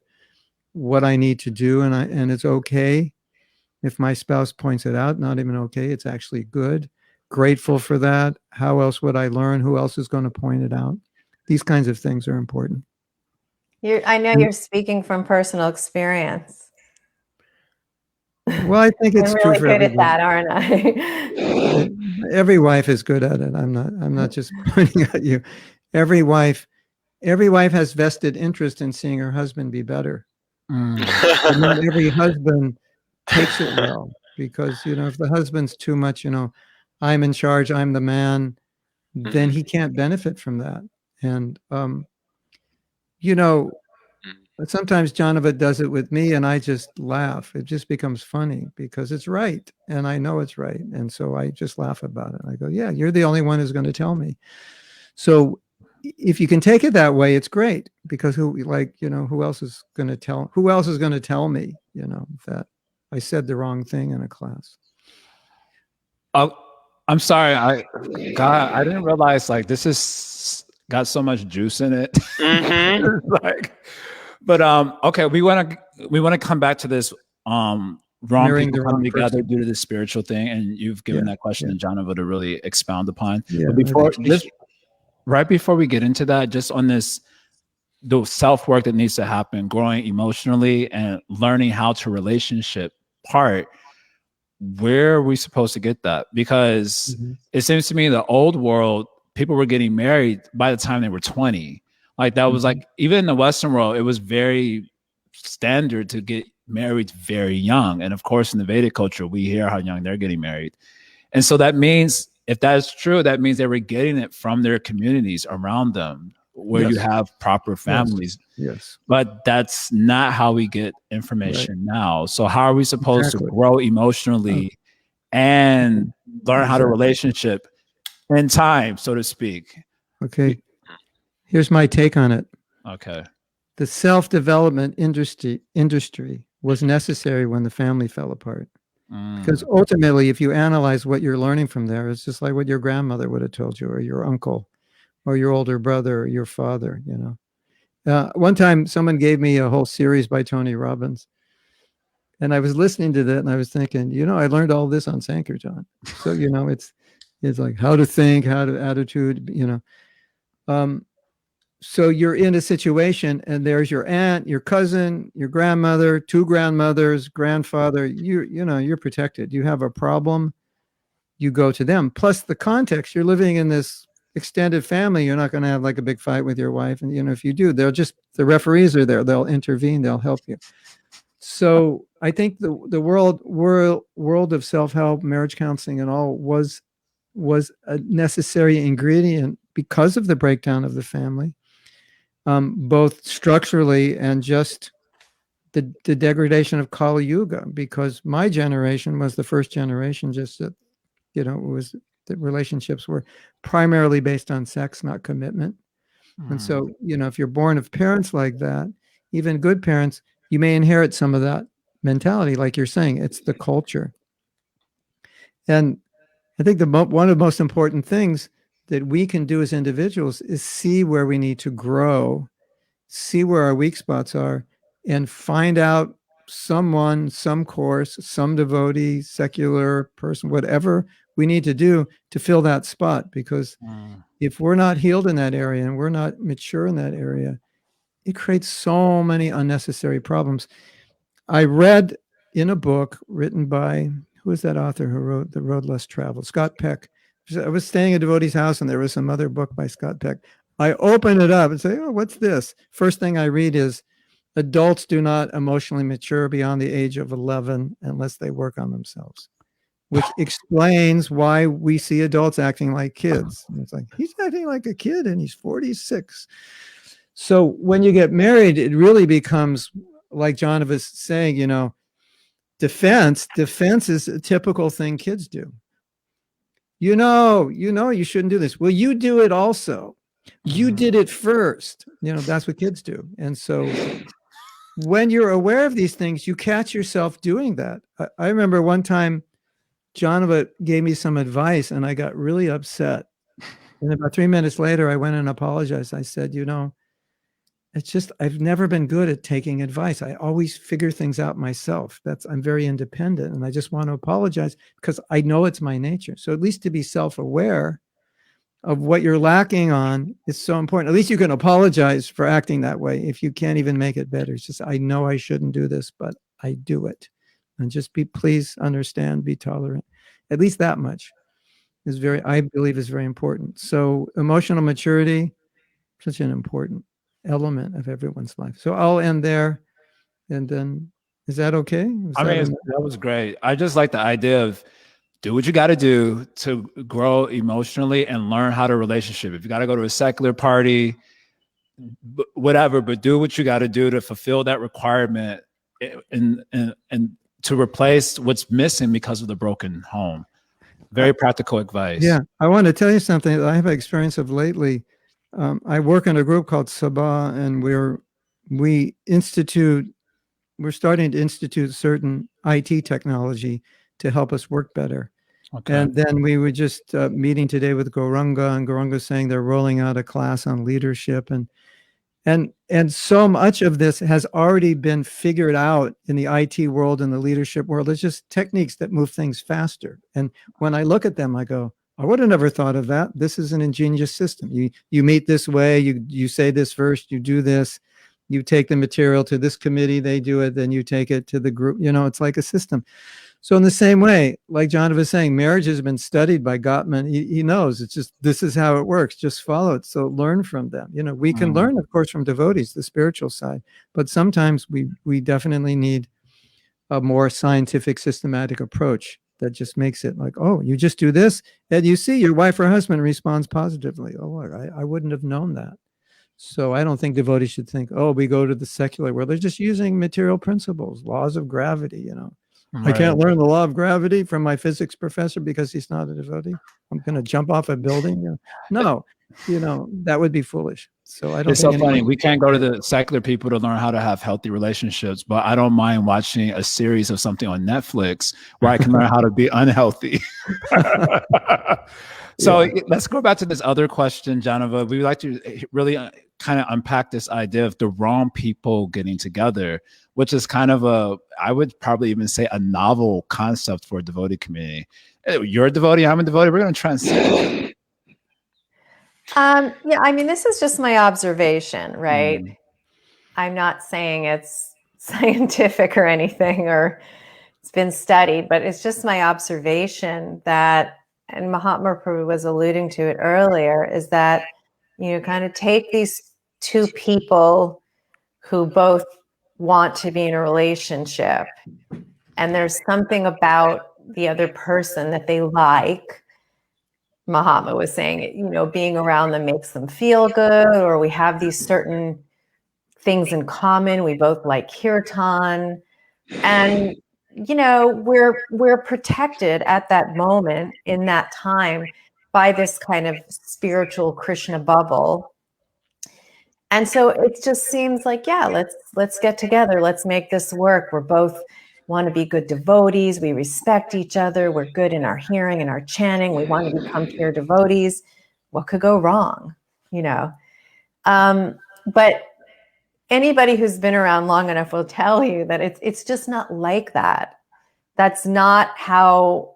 what I need to do. And it's okay if my spouse points it out. Not even okay, it's actually good. Grateful for that. How else would I learn? Who else is going to point it out? These kinds of things are important. I know you're speaking from personal experience. Well, I think it's I'm true really for good everybody. at that, aren't I? Every wife is good at it. I'm not just pointing at you. Every wife has vested interest in seeing her husband be better. But not every husband takes it well, because if the husband's too much, I'm in charge, I'm the man, then he can't benefit from that. And sometimes Jahnava does it with me, and I just laugh. It just becomes funny because it's right, and I know it's right, and so I just laugh about it. I go, yeah, you're the only one who's going to tell me. So if you can take it that way, it's great, because who else is going to tell me, that I said the wrong thing in a class. I'm sorry. I didn't realize this is got so much juice in it. Okay, we want to come back to this wrong people coming together due to the spiritual thing, and you've given that question to Jahnava to really expound upon. But right before we get into that, just on the self-work that needs to happen, growing emotionally and learning how to relationship part, where are we supposed to get that? Because it seems to me the old world, people were getting married by the time they were 20. That was even in the Western world, it was very standard to get married very young. And of course, in the Vedic culture, we hear how young they're getting married. And so that means, if that is true, that means they were getting it from their communities around them. where you Yes. have proper families. Yes. But that's not how we get information now. So how are we supposed to grow emotionally and learn how to relationship in time, so to speak? Okay. Here's my take on it. Okay. The self-development industry was necessary when the family fell apart. Because ultimately, if you analyze what you're learning from there, it's just like what your grandmother would have told you, or your uncle, or your older brother, or your father, One time, someone gave me a whole series by Tony Robbins. And I was listening to that, and I was thinking, I learned all this on Sankirtan. So, it's like how to think, how to attitude, So you're in a situation, and there's your aunt, your cousin, your grandmother, two grandmothers, grandfather. You're protected. You have a problem, you go to them. Plus the context, you're living in this extended family. You're not going to have like a big fight with your wife. And if you do, the referees are there. They'll intervene. They'll help you. So I think the world of self-help, marriage counseling, and all was a necessary ingredient because of the breakdown of the family. Both structurally and just the degradation of Kali Yuga, because my generation was the first generation just that, it was the relationships were primarily based on sex, not commitment. And so, if you're born of parents like that, even good parents, you may inherit some of that mentality. Like you're saying, it's the culture. And I think one of the most important things that we can do as individuals is see where we need to grow, see where our weak spots are, and find out someone, some course, some devotee, secular person, whatever we need to do to fill that spot. Because if we're not healed in that area and we're not mature in that area, it creates so many unnecessary problems. I read in a book written by, who is that author who wrote The Road Less Traveled? Scott Peck. I was staying at a devotee's house, and there was some other book by Scott Peck. I open it up and say, oh, what's this? First thing I read is, adults do not emotionally mature beyond the age of 11 unless they work on themselves, which explains why we see adults acting like kids. And it's like, he's acting like a kid and he's 46. So when you get married, it really becomes, like Jahnava was saying, defense is a typical thing kids do. You shouldn't do this. Well, you do it also. You did it first. That's what kids do. And so when you're aware of these things, you catch yourself doing that. I remember one time Jahnava gave me some advice and I got really upset. And about 3 minutes later, I went and apologized. I said, it's just, I've never been good at taking advice. I always figure things out myself. I'm very independent, and I just want to apologize because I know it's my nature. So at least to be self-aware of what you're lacking on is so important. At least you can apologize for acting that way if you can't even make it better. It's just, I know I shouldn't do this, but I do it. And just please understand, be tolerant. At least that much is I believe is very important. So emotional maturity, such an important element of everyone's life. So I'll end there. And then, is that okay? That was great. I just like the idea of do what you got to do to grow emotionally and learn how to relationship. If you got to go to a secular party, whatever, but do what you got to do to fulfill that requirement and to replace what's missing because of the broken home. Very practical advice. Yeah. I want to tell you something that I have experience of lately. I work in a group called Sabah, and we're starting to institute certain IT technology to help us work better. Okay. And then we were just meeting today with Gauranga, and Gauranga saying they're rolling out a class on leadership, and so much of this has already been figured out in the IT world and the leadership world. It's just techniques that move things faster. And when I look at them, I go, I would have never thought of that. This is an ingenious system. You meet this way, you say this first, you do this, you take the material to this committee, they do it, then you take it to the group. It's like a system. So in the same way, like Jahnava was saying, marriage has been studied by Gottman. He knows it's just, this is how it works. Just follow it. So learn from them. We can learn, of course, from devotees, the spiritual side, but sometimes we definitely need a more scientific, systematic approach that just makes it like, oh, you just do this, and you see your wife or husband responds positively. Oh, I wouldn't have known that. So I don't think devotees should think, oh, we go to the secular world. They're just using material principles, laws of gravity, you know. I can't learn the law of gravity from my physics professor because he's not a devotee. I'm going to jump off a building. You know? No, you know, that would be foolish. So I don't It's think so funny. We can't go to the secular people to learn how to have healthy relationships, but I don't mind watching a series of something on Netflix where I can learn how to be unhealthy. So let's go back to this other question, Jahnava. We would like to really kind of unpack this idea of the wrong people getting together, which is kind of I would probably even say a novel concept for a devotee community. You're a devotee, I'm a devotee. We're going to transcend. Yeah, I mean, this is just my observation, right? I'm not saying it's scientific or anything, or it's been studied, but it's just my observation that, and Mahatma Prabhu was alluding to it earlier, is that, you know, kind of take these two people who both want to be in a relationship, and there's something about the other person that they like. Mahatma was saying, you know, being around them makes them feel good, or we have these certain things in common. We both like kirtan, and you know, we're protected at that moment in that time by this kind of spiritual Krishna bubble. And so it just seems like, yeah, let's get together. Let's make this work. We're both want to be good devotees. We respect each other. We're good in our hearing and our chanting. We want to become pure devotees. What could go wrong? You know? But anybody who's been around long enough will tell you that it's just not like that. That's not how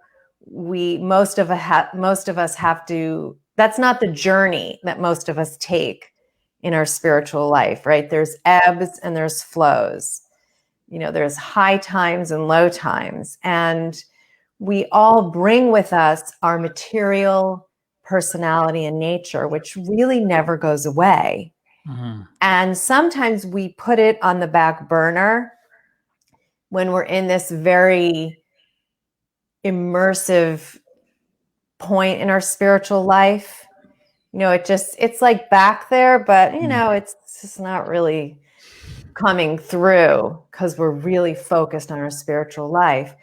most of us have to. That's not the journey that most of us take in our spiritual life, right? There's ebbs and there's flows. You know, there's high times and low times, and we all bring with us our material personality and nature, which really never goes away. And sometimes we put it on the back burner when we're in this very immersive point in our spiritual life. You know, it's like back there, but you know, it's just not really coming through because we're really focused on our spiritual life.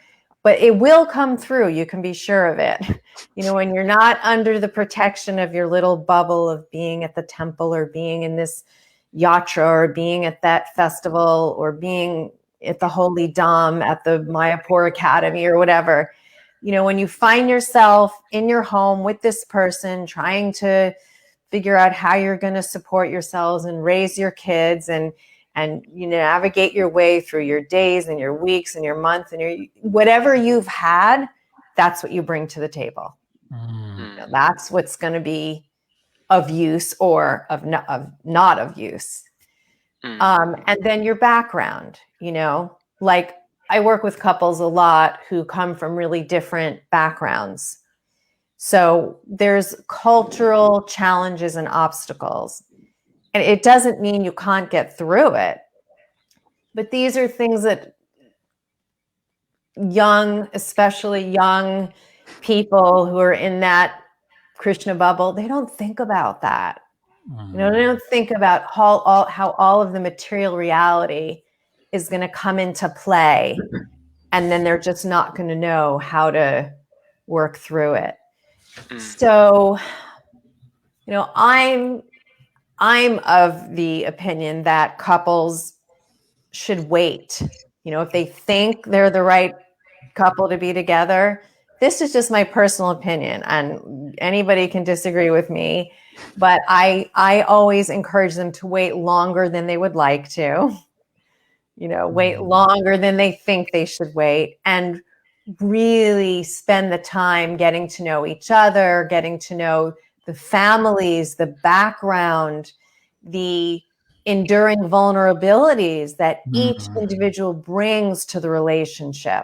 But it will come through. You can be sure of it. You know, when you're not under the protection of your little bubble of being at the temple or being in this yatra or being at that festival or being at the Holy Dham at the Mayapur Academy or whatever, you know, when you find yourself in your home with this person trying to figure out how you're going to support yourselves and raise your kids and you navigate your way through your days and your weeks and your months and your whatever you've had, that's what you bring to the table. You know, that's what's going to be of use or of not of use. And then your background, you know, like I work with couples a lot who come from really different backgrounds. So there's cultural challenges and obstacles. And it doesn't mean you can't get through it. But these are things that especially young people who are in that Krishna bubble, they don't think about that. You know, they don't think about how all of the material reality is going to come into play. And then they're just not going to know how to work through it. So, you know, I'm of the opinion that couples should wait. You know, if they think they're the right couple to be together, this is just my personal opinion, and anybody can disagree with me, but I always encourage them to wait longer than they would like to. You know, wait longer than they think they should wait, and really spend the time getting to know each other, getting to know the families, the background, the enduring vulnerabilities that each individual brings to the relationship.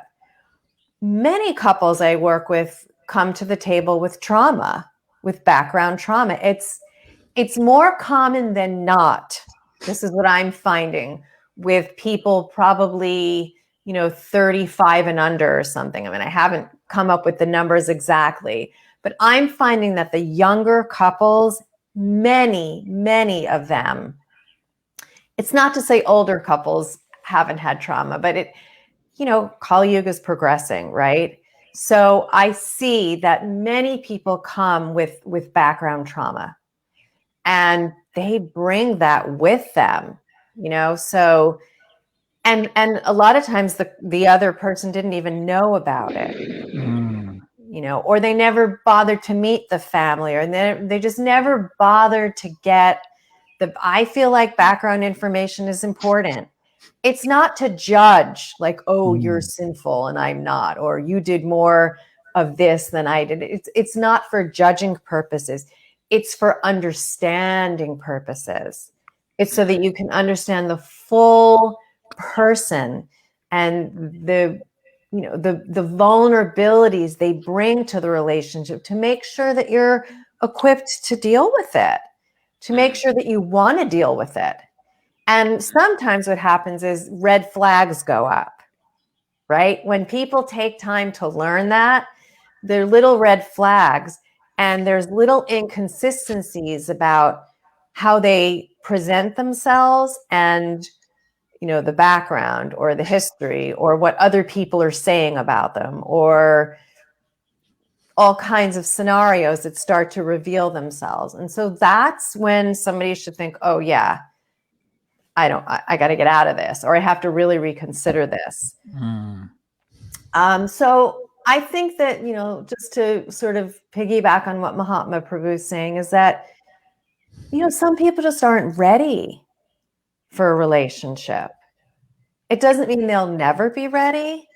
Many couples I work with come to the table with trauma, with background trauma. It's more common than not. This is what I'm finding with people probably, you know, 35 and under or something. I mean, I haven't come up with the numbers exactly, but I'm finding that the younger couples many of them, it's not to say older couples haven't had trauma, but Kali Yuga is progressing, right? So I see that many people come with background trauma, and they bring that with them, so, and a lot of times the other person didn't even know about it, or they never bothered to meet the family, or they just never bothered to get I feel like background information is important. It's not to judge, like, oh, you're sinful and I'm not, or you did more of this than I did. It's not for judging purposes. It's for understanding purposes. It's so that you can understand the full person and the vulnerabilities they bring to the relationship, to make sure that you're equipped to deal with it, to make sure that you want to deal with it. And sometimes what happens is red flags go up, right? When people take time to learn that, they're little red flags, and there's little inconsistencies about how they present themselves and, the background or the history or what other people are saying about them, or all kinds of scenarios that start to reveal themselves. And so that's when somebody should think, oh yeah, I got to get out of this, or I have to really reconsider this. So I think that, just to sort of piggyback on what Mahatma Prabhu is saying, is that, some people just aren't ready for a relationship. It doesn't mean they'll never be ready,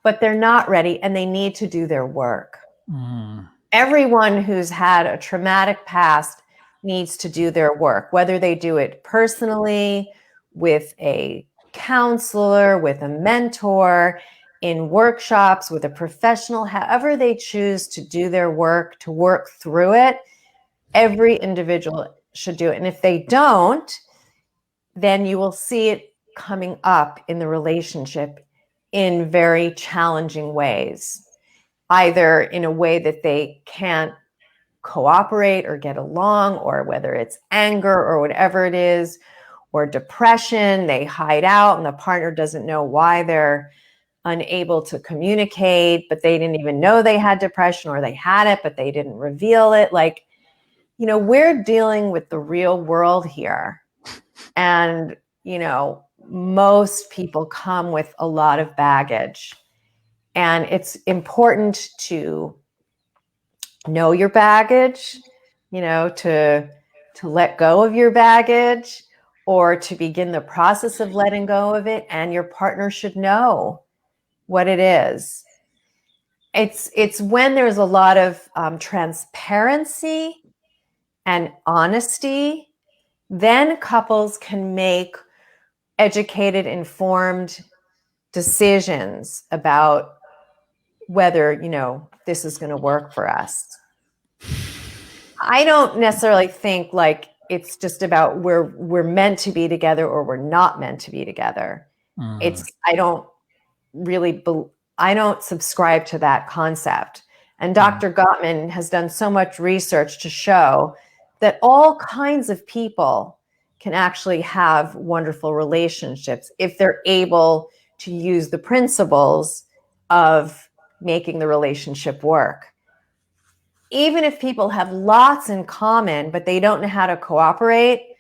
but they're not ready, and they need to do their work. Everyone who's had a traumatic past needs to do their work, whether they do it personally, with a counselor, with a mentor, in workshops, with a professional, however they choose to do their work, to work through it. Every individual should do it. And if they don't, then you will see it coming up in the relationship in very challenging ways, either in a way that they can't cooperate or get along, or whether it's anger or whatever it is, or depression, they hide out and the partner doesn't know why they're unable to communicate, but they didn't even know they had depression, or they had it, but they didn't reveal it. Like, we're dealing with the real world here. And, most people come with a lot of baggage, and it's important to know your baggage, to let go of your baggage, or to begin the process of letting go of it. And your partner should know what it is. It's when there's a lot of transparency and honesty, then couples can make educated, informed decisions about whether, this is going to work for us. I don't necessarily think like it's just about we're meant to be together or we're not meant to be together. I don't subscribe to that concept. And Dr. Gottman has done so much research to show that all kinds of people can actually have wonderful relationships if they're able to use the principles of making the relationship work. Even if people have lots in common, but they don't know how to cooperate.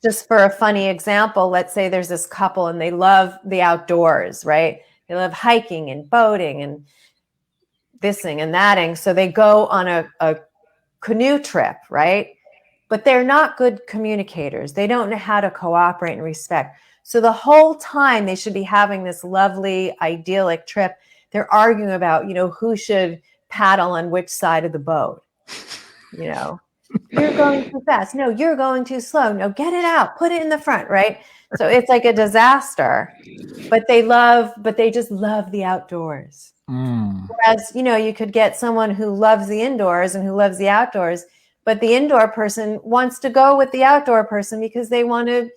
Just for a funny example, let's say there's this couple and they love the outdoors, right? They love hiking and boating and thising and thating. So they go on a canoe trip, right? But they're not good communicators. They don't know how to cooperate and respect. So the whole time they should be having this lovely, idyllic trip, they're arguing about, who should paddle on which side of the boat. You're going too fast. No, you're going too slow. No, get it out. Put it in the front, right? So it's like a disaster. But they just love the outdoors. Whereas, you could get someone who loves the indoors and who loves the outdoors, but the indoor person wants to go with the outdoor person because they want to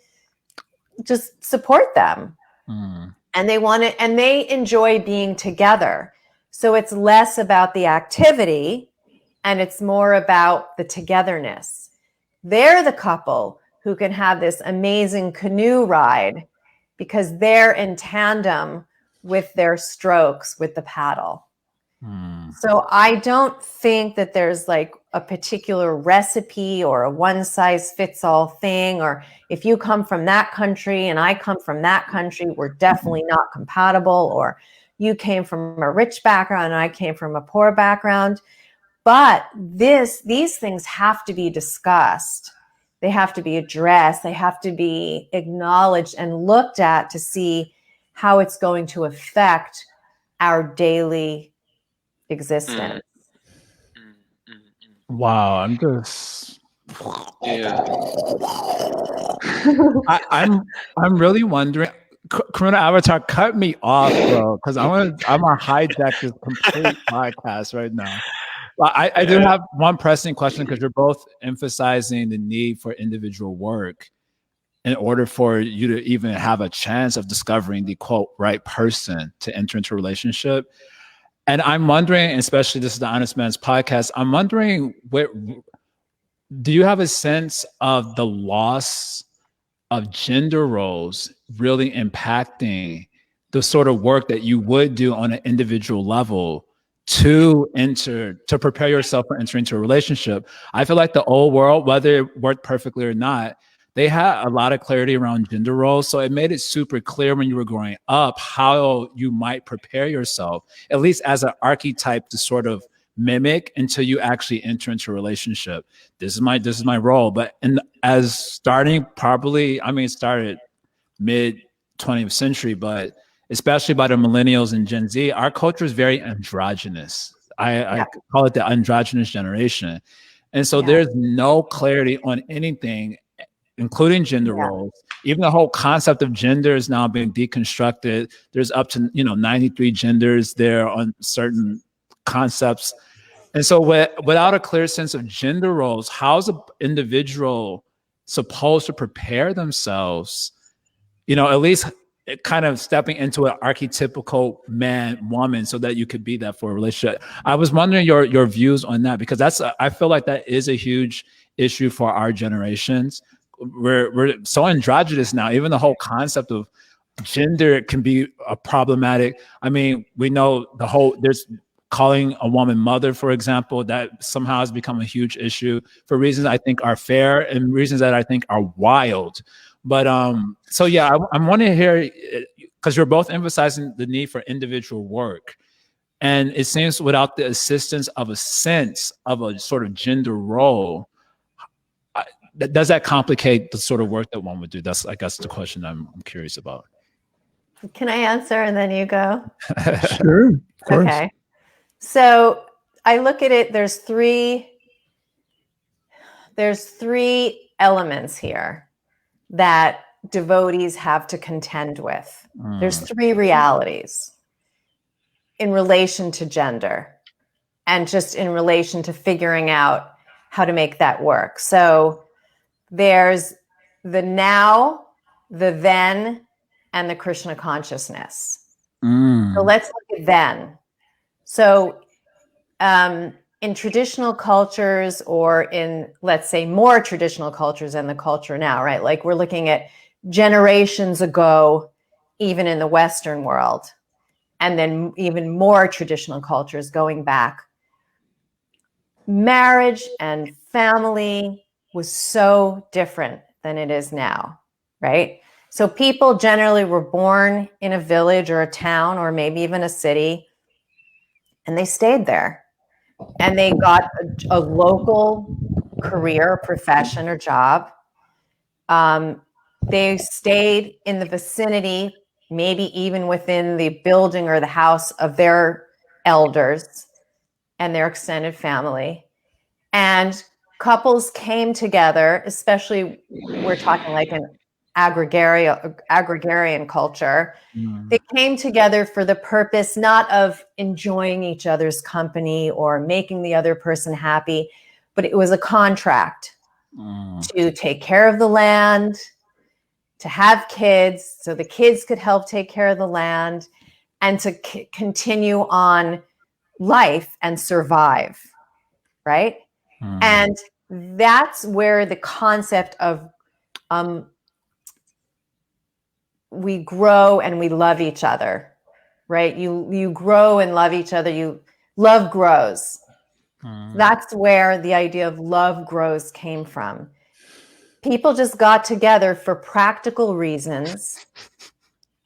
just support them. And they enjoy being together. So it's less about the activity and it's more about the togetherness. they're the couple who can have this amazing canoe ride because they're in tandem with their strokes with the paddle. So I don't think that there's like a particular recipe or a one size fits all thing, or if you come from that country and I come from that country, we're definitely not compatible, or you came from a rich background and I came from a poor background. But these things have to be discussed. They have to be addressed. They have to be acknowledged and looked at to see how it's going to affect our daily existence. Wow, I'm just Yeah. I'm really wondering. Karuna Avatar, cut me off, bro, because I'm gonna hijack this complete podcast right now. But I do have one pressing question, because you're both emphasizing the need for individual work in order for you to even have a chance of discovering the quote right person to enter into a relationship. And I'm wondering, especially this is the Honest Man's podcast, I'm wondering, do you have a sense of the loss of gender roles really impacting the sort of work that you would do on an individual level to prepare yourself for entering into a relationship? I feel like the old world, whether it worked perfectly or not, they had a lot of clarity around gender roles. So it made it super clear when you were growing up how you might prepare yourself, at least as an archetype to sort of mimic until you actually enter into a relationship. This is my role. But as starting probably, I mean, it started mid 20th century, but especially by the millennials and Gen Z, our culture is very androgynous. I call it the androgynous generation. And so there's no clarity on anything, including gender roles. Even the whole concept of gender is now being deconstructed. There's up to 93 genders there on certain concepts. And so without a clear sense of gender roles, how's an individual supposed to prepare themselves, at least kind of stepping into an archetypical man, woman, so that you could be that for a relationship? I was wondering your views on that, because I feel like that is a huge issue for our generations. We're so androgynous now. Even the whole concept of gender can be a problematic. I mean, we know there's calling a woman mother, for example, that somehow has become a huge issue for reasons I think are fair and reasons that I think are wild. But so yeah, I'm wanting to hear, because you're both emphasizing the need for individual work, and it seems without the assistance of a sense of a sort of gender role, does that complicate the sort of work that one would do? That's, I guess, the question I'm curious about. Can I answer and then you go? Sure, of course. Okay. So I look at it, there's three elements here that devotees have to contend with. There's three realities in relation to gender and just in relation to figuring out how to make that work. So there's the now, the then, and the Krishna consciousness. So let's look at then. So in traditional cultures, or in, let's say, more traditional cultures than the culture now, right? Like we're looking at generations ago, even in the Western world, and then even more traditional cultures going back. Marriage and family was so different than it is now, right? So people generally were born in a village or a town or maybe even a city, and they stayed there. And they got a local career, profession, or job. They stayed in the vicinity, maybe even within the building or the house of their elders and their extended family. And couples came together, especially we're talking like an agrarian culture. They came together for the purpose not of enjoying each other's company or making the other person happy, but it was a contract to take care of the land, to have kids so the kids could help take care of the land, and to continue on life and survive, right? And that's where the concept of we grow and we love each other, right? You grow and love each other. Love grows. That's where the idea of love grows came from. People just got together for practical reasons.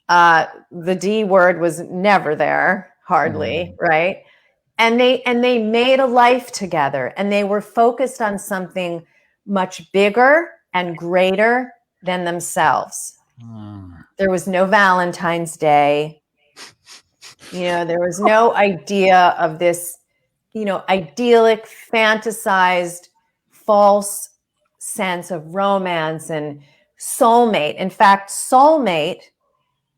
The D word was never there, hardly, right? And they made a life together, and they were focused on something much bigger and greater than themselves. There was no Valentine's Day. There was no idea of this, idyllic, fantasized, false sense of romance and soulmate. In fact, soulmate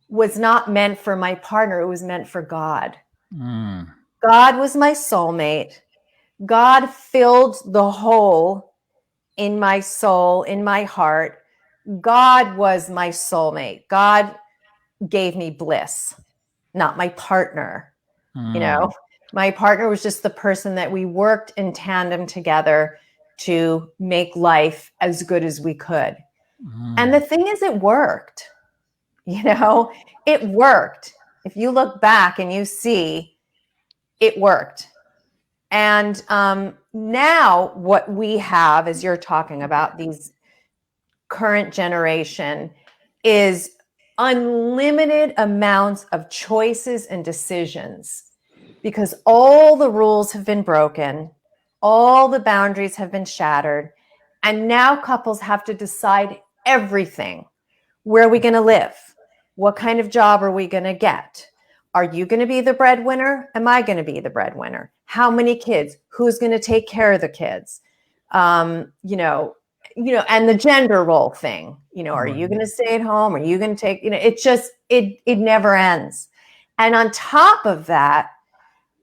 was not meant for my partner. It was meant for God. God was my soulmate. God filled the hole in my soul, in my heart. God was my soulmate. God gave me bliss, not my partner. My partner was just the person that we worked in tandem together to make life as good as we could. And the thing is, it worked. It worked. If you look back and you see, it worked. And now what we have, as you're talking about, these current generation, is unlimited amounts of choices and decisions, because all the rules have been broken, all the boundaries have been shattered, and now couples have to decide everything. Where are we going to live? What kind of job are we going to get? Are you going to be the breadwinner? Am I going to be the breadwinner? How many kids? Who's going to take care of the kids? And the gender role thing, are you going to stay at home? Are you going to take, it never ends. And on top of that,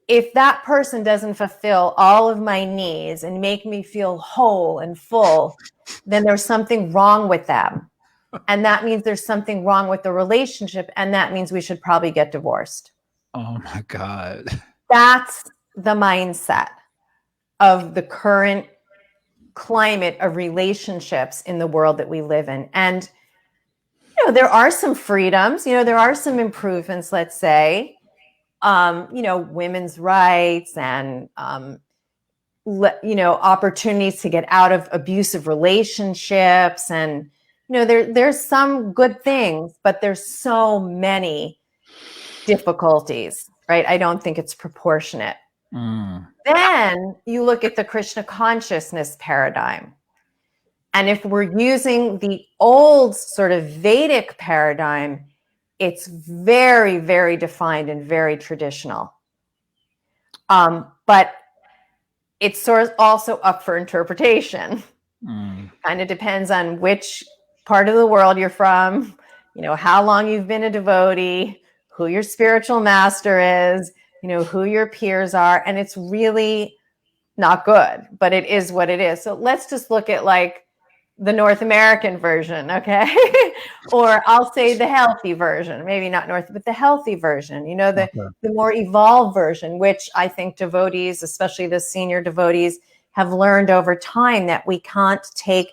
if that person doesn't fulfill all of my needs and make me feel whole and full, then there's something wrong with them. And that means there's something wrong with the relationship. And that means we should probably get divorced. Oh my God. That's the mindset of the current climate of relationships in the world that we live in. And, there are some freedoms, there are some improvements, let's say, women's rights and, opportunities to get out of abusive relationships. And, there's some good things, but there's so many difficulties, right? I don't think it's proportionate. Then you look at the Krishna consciousness paradigm. And if we're using the old sort of Vedic paradigm, it's very, very defined and very traditional. But it's sort of also up for interpretation. Kind of depends on which part of the world you're from, how long you've been a devotee, who your spiritual master is, who your peers are. And it's really not good, but it is what it is. So let's just look at like the North American version, okay? Or I'll say the healthy version, maybe not North, but the healthy version, the more evolved version, which I think devotees, especially the senior devotees, have learned over time that we can't take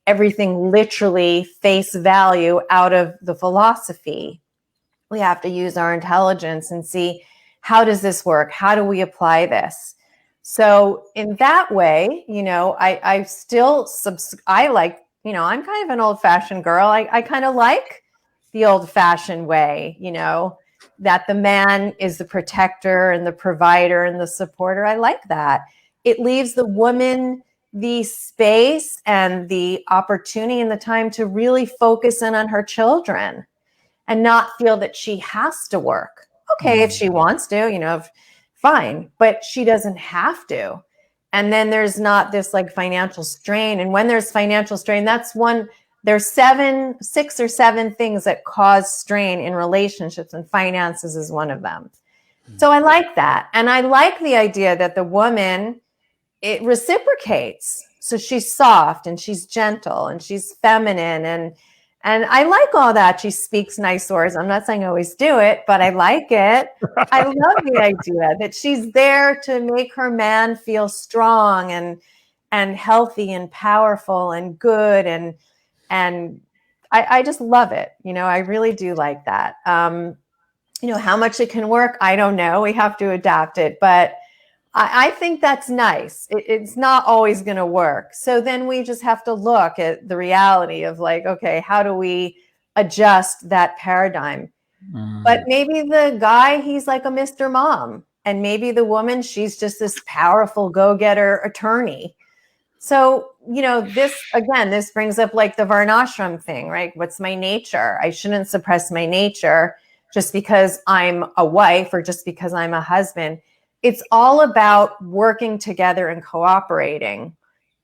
everything literally face value out of the philosophy. We have to use our intelligence and see, how does this work? How do we apply this? So in that way, I still, I like, I'm kind of an old fashioned girl. I kind of like the old fashioned way, that the man is the protector and the provider and the supporter. I like that. It leaves the woman the space and the opportunity and the time to really focus in on her children and not feel that she has to work. Okay, if she wants to, fine, but she doesn't have to. And then there's not this like financial strain. And when there's financial strain, there's 6 or 7 things that cause strain in relationships, and finances is one of them. So I like that. And I like the idea that the woman, it reciprocates. So she's soft and she's gentle and she's feminine and I like all that. She speaks nice words. I'm not saying I always do it, but I like it. I love the idea that she's there to make her man feel strong and and healthy and powerful and good, and I just love it. I really do like that. How much it can work, I don't know. We have to adapt it, but I think that's nice. It's not always going to work. So then we just have to look at the reality of like, okay, how do we adjust that paradigm? But maybe the guy, he's like a Mr. Mom. And maybe the woman, she's just this powerful go-getter attorney. So, this brings up like the varnashram thing, right? What's my nature? I shouldn't suppress my nature just because I'm a wife or just because I'm a husband. It's all about working together and cooperating.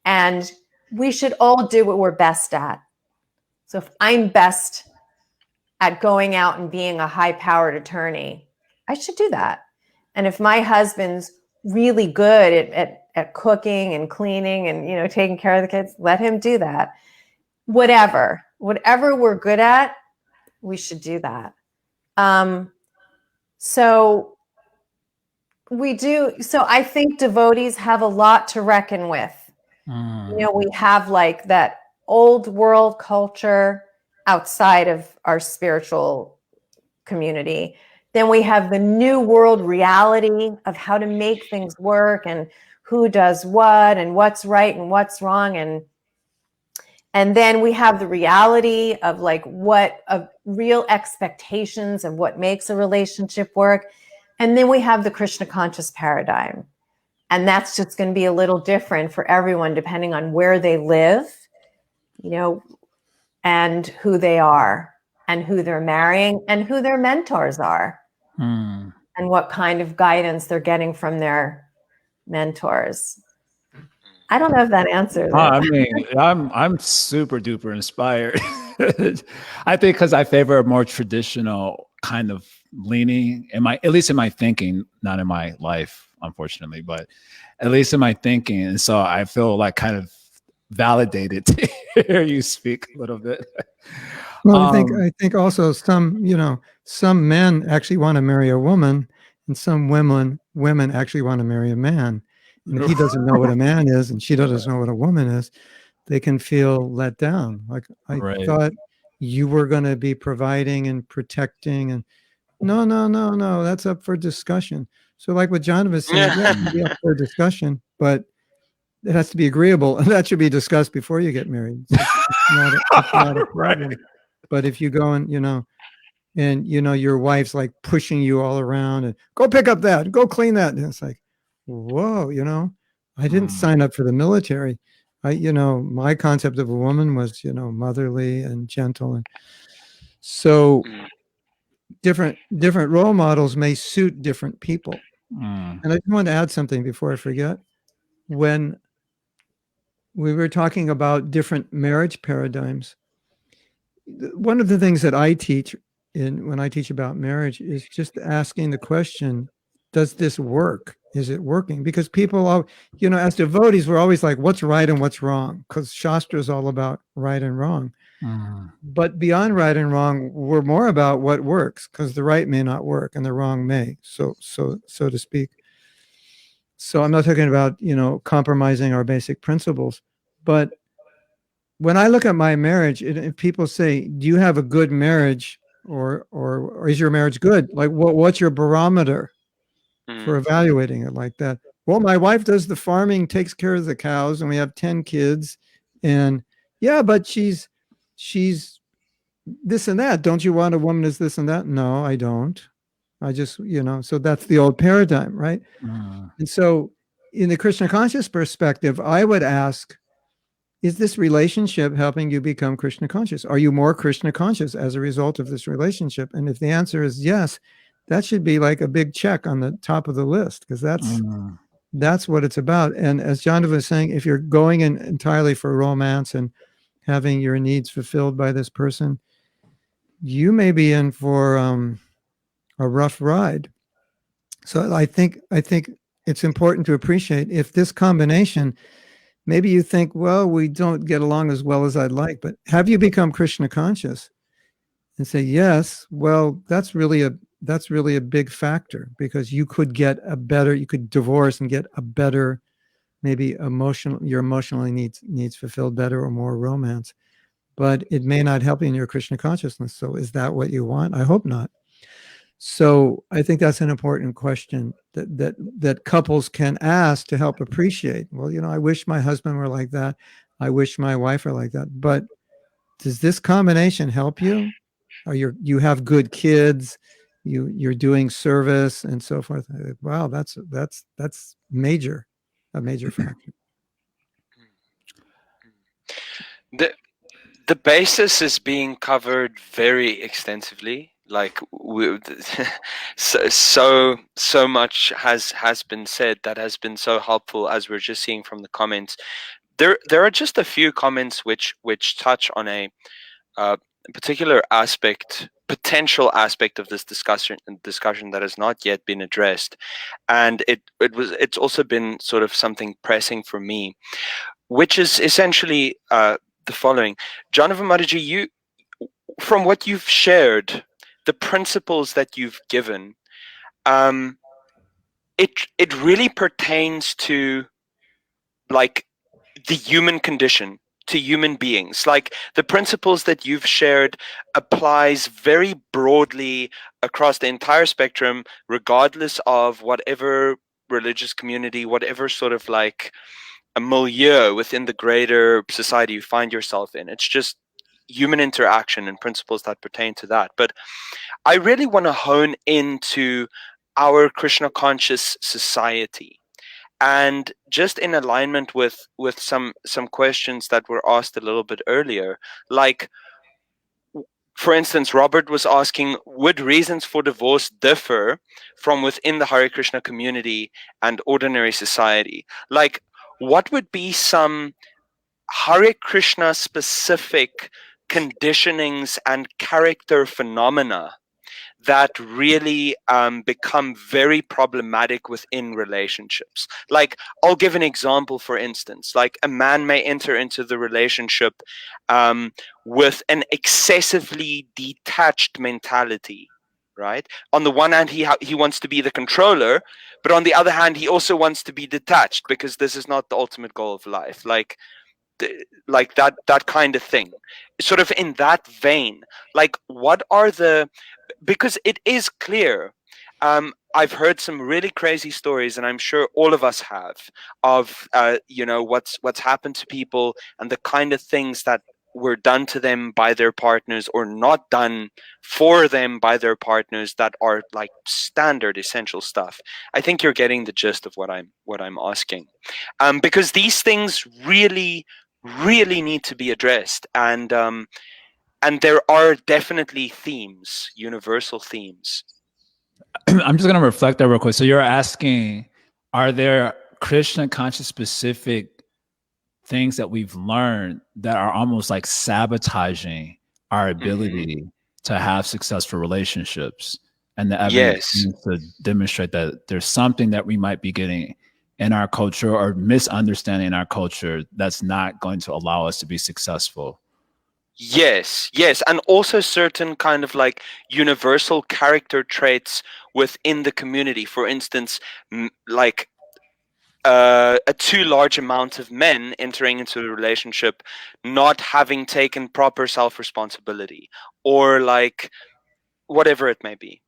And we should all do what we're best at. So if I'm best at going out and being a high-powered attorney, I should do that. And if my husband's really good at cooking and cleaning and taking care of the kids, let him do that. Whatever we're good at, we should do that. So I think devotees have a lot to reckon with. We have like that old world culture outside of our spiritual community. Then we have the new world reality of how to make things work and who does what and what's right and what's wrong. And then we have the reality of like of real expectations of what makes a relationship work. And then we have the Krishna conscious paradigm. And that's just going to be a little different for everyone, depending on where they live, and who they are and who they're marrying and who their mentors are. And what kind of guidance they're getting from their mentors. I don't know if that answers it. I mean, I'm super duper inspired. I think because I favor a more traditional kind of leaning at least in my thinking, not in my life, unfortunately, but at least in my thinking. And so I feel like kind of validated to hear you speak a little bit. Well, I think also some men actually want to marry a woman, and some women actually want to marry a man. And if he doesn't know what a man is and she doesn't know what a woman is, they can feel let down. Like, I thought you were going to be providing and protecting, and no, that's up for discussion. So like what Jahnava was saying, it can be up for discussion, but it has to be agreeable, and that should be discussed before you get married. It's not a problem. But if you go and, your wife's like pushing you all around and go pick up that, go clean that. And it's like, whoa, I didn't sign up for the military. My concept of a woman was, motherly and gentle. And so different role models may suit different people. And I just want to add something before I forget. When we were talking about different marriage paradigms, one of the things that I teach when I teach about marriage is just asking the question, does this work? Is it working? Because people, as devotees, we're always like, what's right and what's wrong? Because Shastra is all about right and wrong. But beyond right and wrong, we're more about what works, because the right may not work and the wrong may, so to speak. So I'm not talking about, compromising our basic principles, but when I look at my marriage, if people say, do you have a good marriage, or is your marriage good? Like, what's your barometer for evaluating it like that? Well, my wife does the farming, takes care of the cows, and we have 10 kids. And yeah, but she's this and that. Don't you want a woman as this and that? No, I don't. I just, so that's the old paradigm, right? And so in the Krishna conscious perspective, I would ask, is this relationship helping you become Krishna conscious? Are you more Krishna conscious as a result of this relationship? And if the answer is yes, that should be like a big check on the top of the list, because that's what it's about. And as Jahnava was saying, if you're going in entirely for romance and having your needs fulfilled by this person, you may be in for a rough ride. So I think it's important to appreciate if this combination, maybe you think, well, we don't get along as well as I'd like, but have you become Krishna conscious and say, yes, well, that's really a big factor, because you could divorce and get a better maybe your emotionally needs fulfilled better or more romance, but it may not help you in your Krishna consciousness. So is that what you want? I hope not. So I think that's an important question that couples can ask to help appreciate. Well, I wish my husband were like that. I wish my wife were like that. But does this combination help you? Or you have good kids, you're doing service and so forth. Wow, that's a major factor. The basis is being covered very extensively. Like so much has been said that has been so helpful, as we're just seeing from the comments. There are just a few comments which touch on a particular potential aspect of this discussion that has not yet been addressed, and it's also been sort of something pressing for me, which is essentially the following. Jahnava Mataji, you, from what you've shared, the principles that you've given, it really pertains to like the human condition, to human beings. Like the principles that you've shared applies very broadly across the entire spectrum, regardless of whatever religious community, whatever sort of like a milieu within the greater society you find yourself in. It's just human interaction and principles that pertain to that. But I really want to hone into our Krishna conscious society, and just in alignment with some questions that were asked a little bit earlier, like for instance, Robert was asking, would reasons for divorce differ from within the Hare Krishna community and ordinary society? Like, what would be some Hare Krishna specific conditionings and character phenomena that really become very problematic within relationships? Like, I'll give an example, for instance. Like, a man may enter into the relationship with an excessively detached mentality, right? On the one hand, he wants to be the controller, but on the other hand, he also wants to be detached, because this is not the ultimate goal of life. Like that kind of thing. Sort of in that vein, like, what are the, because it is clear, I've heard some really crazy stories, and I'm sure all of us have, of what's happened to people and the kind of things that were done to them by their partners, or not done for them by their partners, that are like standard essential stuff. I think you're getting the gist of what I'm asking, because these things really need to be addressed, and there are definitely themes, universal themes. I'm just going to reflect that real quick. So you're asking, are there Krishna conscious specific things that we've learned that are almost like sabotaging our ability to have successful relationships? And the evidence seems to demonstrate that there's something that we might be getting in our culture or misunderstanding in our culture that's not going to allow us to be successful. Yes, and also certain kind of like universal character traits within the community. For instance, like a too large amount of men entering into a relationship not having taken proper self-responsibility, or like whatever it may be.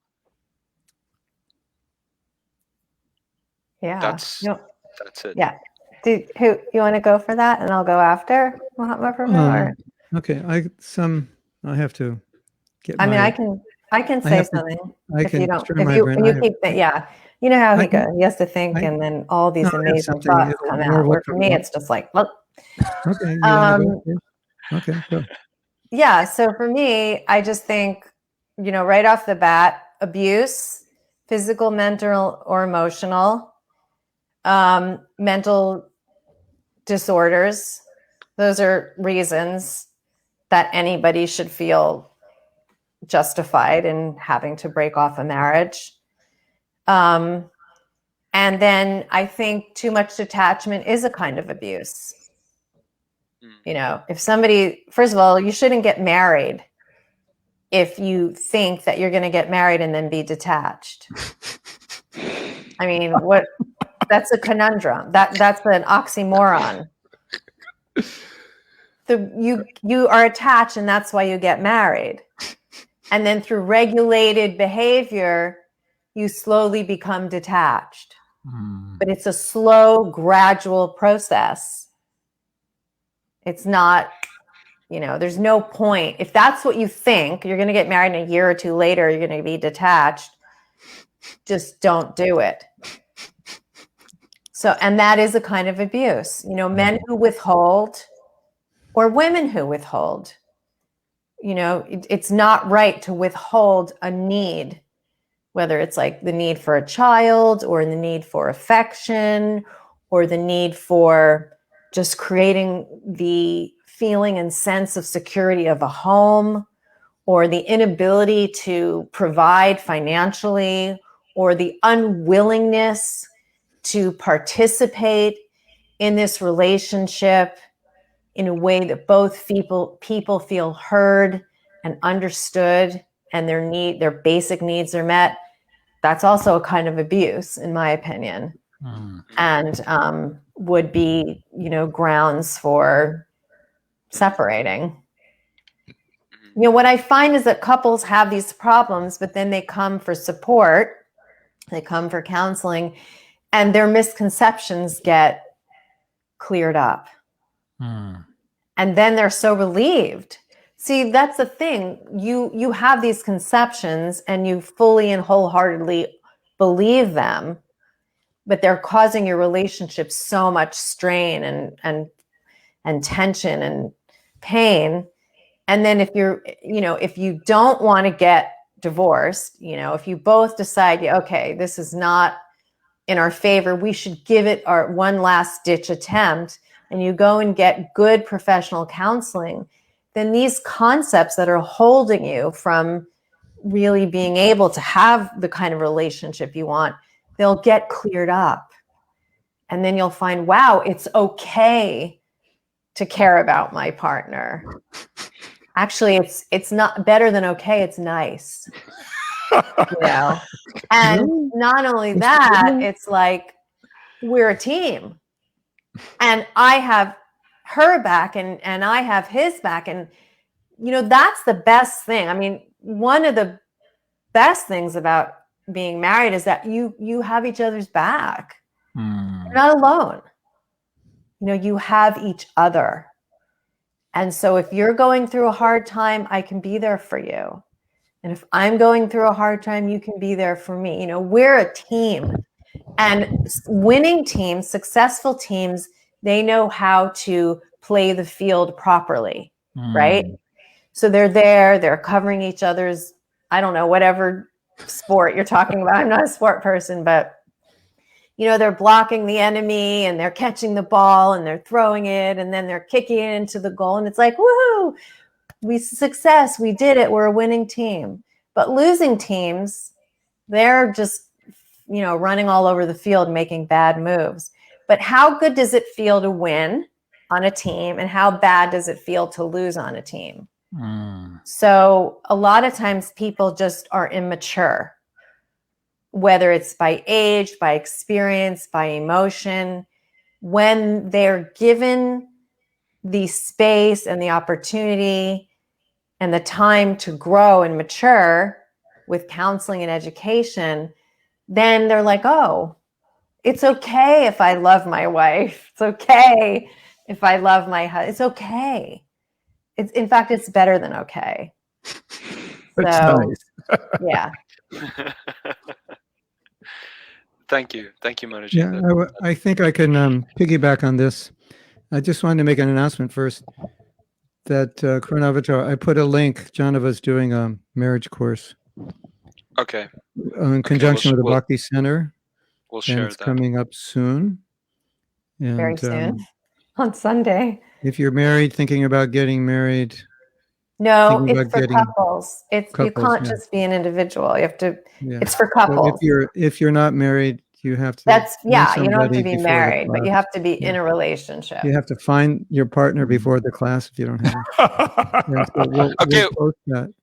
Yeah. That's it. Yeah. Who you want to go for that, and I'll go after Mahatma Prabhu? Okay, I have to get. I mean, I can say something if you don't. If you keep that, yeah. You know how he goes. He has to think, and then all these amazing thoughts come out. Where for me, it's just like, well. Okay. Okay. Go. Yeah. So for me, I just think, right off the bat, abuse, physical, mental, or emotional, mental disorders. Those are reasons that anybody should feel justified in having to break off a marriage. And then I think too much detachment is a kind of abuse. If somebody, first of all, you shouldn't get married if you think that you're going to get married and then be detached. I mean, what That's a conundrum. That's an oxymoron. You are attached, and that's why you get married. And then through regulated behavior, you slowly become detached. But it's a slow, gradual process. It's not, there's no point. If that's what you think, you're going to get married and a year or two later, you're going to be detached. Just don't do it. So, and that is a kind of abuse. Men who withhold or women who withhold, it's not right to withhold a need, whether it's like the need for a child or the need for affection or the need for just creating the feeling and sense of security of a home, or the inability to provide financially, or the unwillingness to participate in this relationship in a way that both people feel heard and understood and their basic needs are met. That's also a kind of abuse, in my opinion, and would be, grounds for separating. What I find is that couples have these problems, but then they come for support, they come for counseling, and their misconceptions get cleared up. And then they're so relieved. See, that's the thing. You have these conceptions and you fully and wholeheartedly believe them, but they're causing your relationship so much strain and tension and pain. And then if if you don't want to get divorced, if you both decide, okay, this is not in our favor, we should give it our one last ditch attempt, and you go and get good professional counseling, then these concepts that are holding you from really being able to have the kind of relationship you want, they'll get cleared up. And then you'll find, wow, it's okay to care about my partner. Actually, it's not better than okay, it's nice. And not only that, it's like we're a team. And I have her back and I have his back. And, that's the best thing. I mean, one of the best things about being married is that you have each other's back. You're not alone. You have each other. And so if you're going through a hard time, I can be there for you. And if I'm going through a hard time, you can be there for me. We're a team. And winning teams, successful teams, they know how to play the field properly, right? So they're covering each other's, I don't know, whatever sport you're talking about. I'm not a sport person, but, they're blocking the enemy and they're catching the ball and they're throwing it and then they're kicking it into the goal. And it's like, woohoo, success, we did it. We're a winning team. But losing teams, they're just, running all over the field, making bad moves. But how good does it feel to win on a team? And how bad does it feel to lose on a team? So a lot of times people just are immature, whether it's by age, by experience, by emotion. When they're given the space and the opportunity and the time to grow and mature with counseling and education, then they're like, oh, it's okay if I love my wife. It's okay if I love my husband. It's okay. In fact, it's better than okay. That's nice. Yeah. Thank you, Manoji. Yeah, I think I can piggyback on this. I just wanted to make an announcement first that Chronavatar, I put a link. Jahnava's doing a marriage course. Okay. In conjunction with the Bhakti Center. We'll share it's that. coming up soon. And, very soon. On Sunday. If you're married, thinking about getting married. No, it's for couples. You can't just be an individual. You have to. Yeah. It's for couples. So if you're not married, you have to. You don't have to be married, but you have to be in a relationship. You have to find your partner before the class if you don't have. So we'll post that.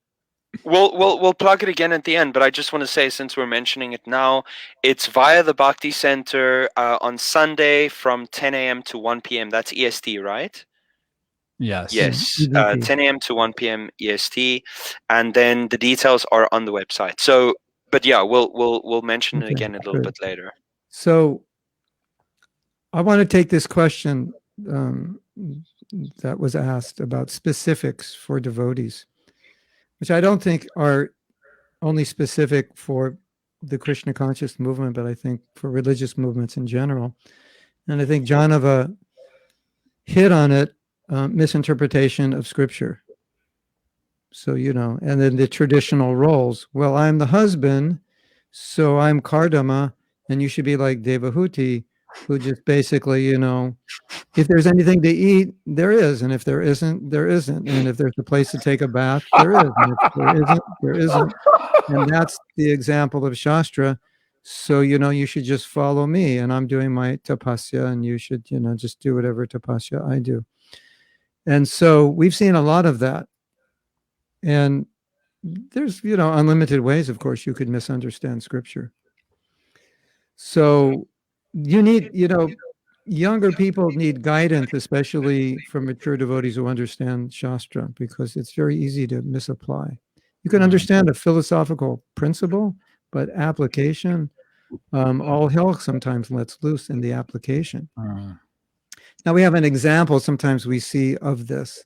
We'll plug it again at the end, but I just want to say, since we're mentioning it now, it's via the Bhakti Center on Sunday from 10 a.m. to 1 p.m. That's EST, right? Yes. Yes, EDT. 10 a.m. to 1 p.m. EST, and then the details are on the website. So, but yeah, we'll mention it Okay, again a little good. bit later. So I want to take this question that was asked about specifics for devotees, which I don't think are only specific for the Krishna conscious movement, but I think for religious movements in general. And I think Jahnava hit on it, misinterpretation of scripture. So, and then the traditional roles. Well, I'm the husband, so I'm Kardama, and you should be like Devahuti, who just basically, if there's anything to eat, there is. And if there isn't, there isn't. And if there's a place to take a bath, there is. And if there isn't, there isn't. And that's the example of Shastra. So, you should just follow me, and I'm doing my tapasya, and you should, just do whatever tapasya I do. And so we've seen a lot of that. And there's, unlimited ways, of course, you could misunderstand scripture. So you need, younger people need guidance, especially from mature devotees who understand Shastra, because it's very easy to misapply. You can understand a philosophical principle, but application, all hell sometimes lets loose in the application. Now we have an example sometimes we see of this,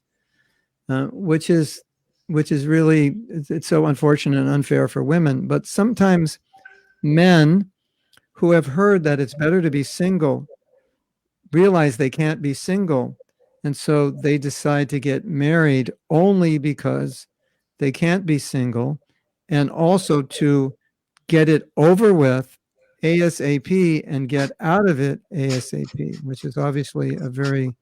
which is really, it's so unfortunate and unfair for women, but sometimes men who have heard that it's better to be single realize they can't be single, and so they decide to get married only because they can't be single, and also to get it over with ASAP and get out of it ASAP, which is obviously a very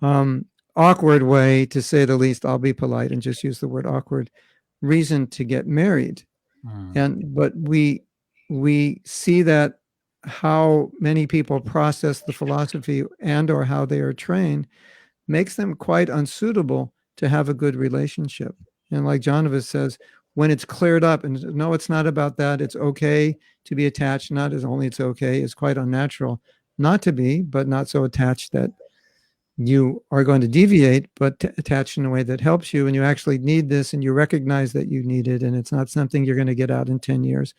awkward way, to say the least. I'll be polite and just use the word awkward reason to get married. But we see that how many people process the philosophy and or how they are trained makes them quite unsuitable to have a good relationship. And like Jahnava says, when it's cleared up, and no, it's not about that. It's okay to be attached. Not as only it's okay, it's quite unnatural not to be, but not so attached that you are going to deviate, but attached in a way that helps you, and you actually need this, and you recognize that you need it, and it's not something you're going to get out in 10 years,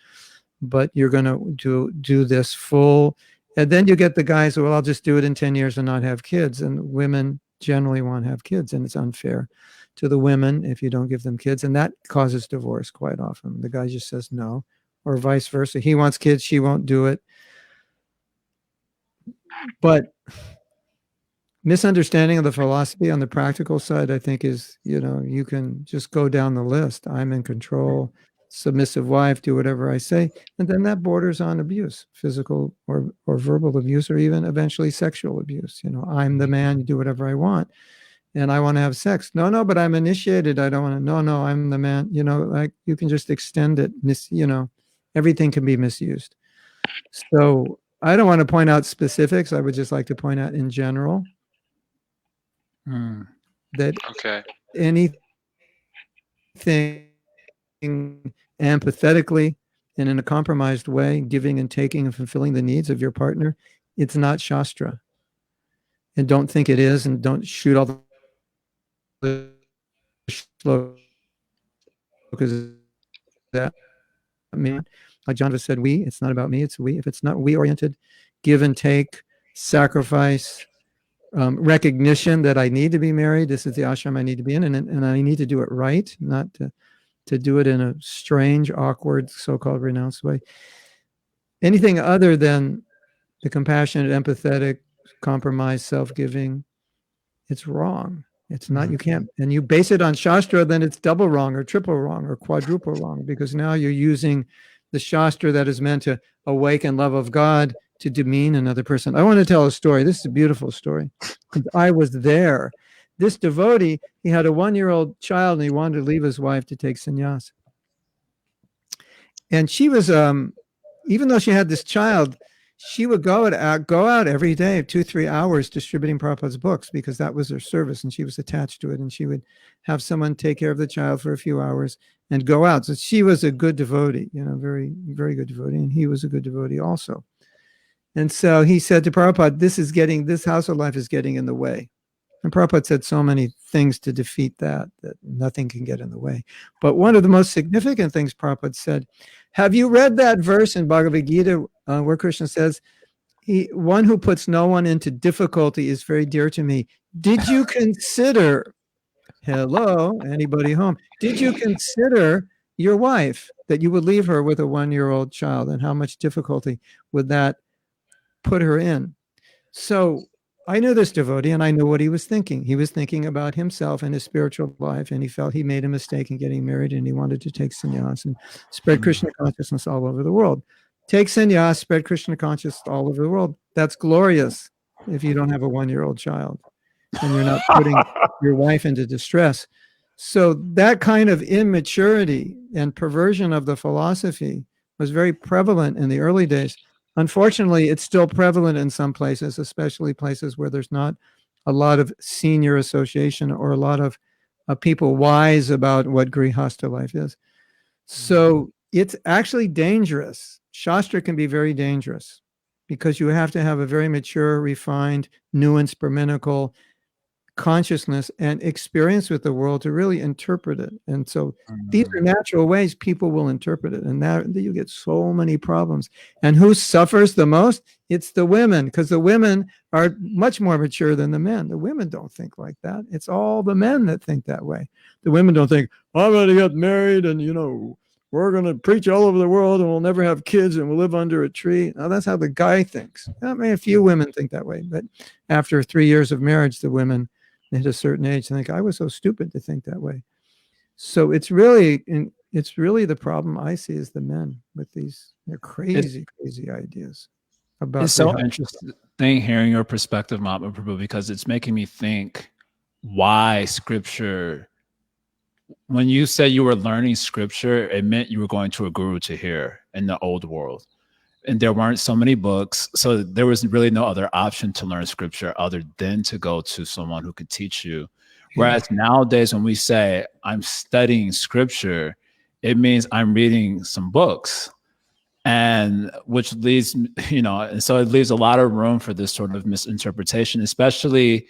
but you're going to do this full. And then you get the guys who, well, I'll just do it in 10 years and not have kids. And women generally want to have kids, and it's unfair to the women if you don't give them kids, and that causes divorce quite often. The guy just says no, or vice versa. He wants kids, she won't do it. But misunderstanding of the philosophy on the practical side, I think, is, you can just go down the list. I'm in control, submissive wife, do whatever I say. And then that borders on abuse, physical or verbal abuse, or even eventually sexual abuse. I'm the man, you do whatever I want. And I want to have sex. No, but I'm initiated. I don't want to. No, I'm the man. Like, you can just extend it. Everything can be misused. So I don't want to point out specifics. I would just like to point out in general that anything empathetically and in a compromised way, giving and taking and fulfilling the needs of your partner, it's not Shastra. And don't think it is, and don't shoot all the shlokas that mean. Like Jahnava said, it's not about me, it's we. If it's not we-oriented, give and take, sacrifice, recognition that I need to be married. This is the ashram I need to be in, and I need to do it right, not to do it in a strange, awkward, so-called renounced way. Anything other than the compassionate, empathetic, compromised, self-giving, it's wrong. It's not, you can't, and you base it on Shastra, then it's double wrong or triple wrong or quadruple wrong, because now you're using the Shastra that is meant to awaken love of God to demean another person. I want to tell a story. This is a beautiful story. I was there. This devotee, he had a 1-year-old child, and he wanted to leave his wife to take sannyas. And she was, even though she had this child, she would go out every day, 2-3 hours distributing Prabhupada's books because that was her service and she was attached to it. And she would have someone take care of the child for a few hours and go out. So she was a good devotee, very, very good devotee. And he was a good devotee also. And so he said to Prabhupada, this household life is getting in the way. And Prabhupada said so many things to defeat that nothing can get in the way. But one of the most significant things Prabhupada said, have you read that verse in Bhagavad Gita where Krishna says, one who puts no one into difficulty is very dear to me. Did you consider, hello, anybody home? Did you consider your wife, that you would leave her with a 1-year-old child, and how much difficulty would that put her in? So I knew this devotee and I knew what he was thinking. He was thinking about himself and his spiritual life, and he felt he made a mistake in getting married and he wanted to take sannyas and spread Krishna consciousness all over the world. Take sannyas, spread Krishna consciousness all over the world. That's glorious if you don't have a 1-year-old child and you're not putting your wife into distress. So that kind of immaturity and perversion of the philosophy was very prevalent in the early days. Unfortunately, it's still prevalent in some places, especially places where there's not a lot of senior association or a lot of people wise about what Grihastha life is. So it's actually dangerous. Shastra can be very dangerous because you have to have a very mature, refined, nuanced, brahminical consciousness and experience with the world to really interpret it. And so these are natural ways people will interpret it, and that you get so many problems. And who suffers the most? It's the women, because the women are much more mature than the men. The women don't think like that. It's all the men that think that way. The women don't think, I'm going to get married and we're going to preach all over the world and we'll never have kids and we'll live under a tree. Now that's how the guy thinks. I mean, a few women think that way, but after 3 years of marriage, the women at a certain age think, I was so stupid to think that way. So it's really the problem I see is the men with these crazy ideas about. It's so interesting hearing your perspective, Mahatma Prabhu, because it's making me think why scripture. When you said you were learning scripture, it meant you were going to a guru to hear in the old world. And there weren't so many books. So there was really no other option to learn scripture other than to go to someone who could teach you. Whereas nowadays, when we say I'm studying scripture, it means I'm reading some books. And which leads, and so it leaves a lot of room for this sort of misinterpretation, especially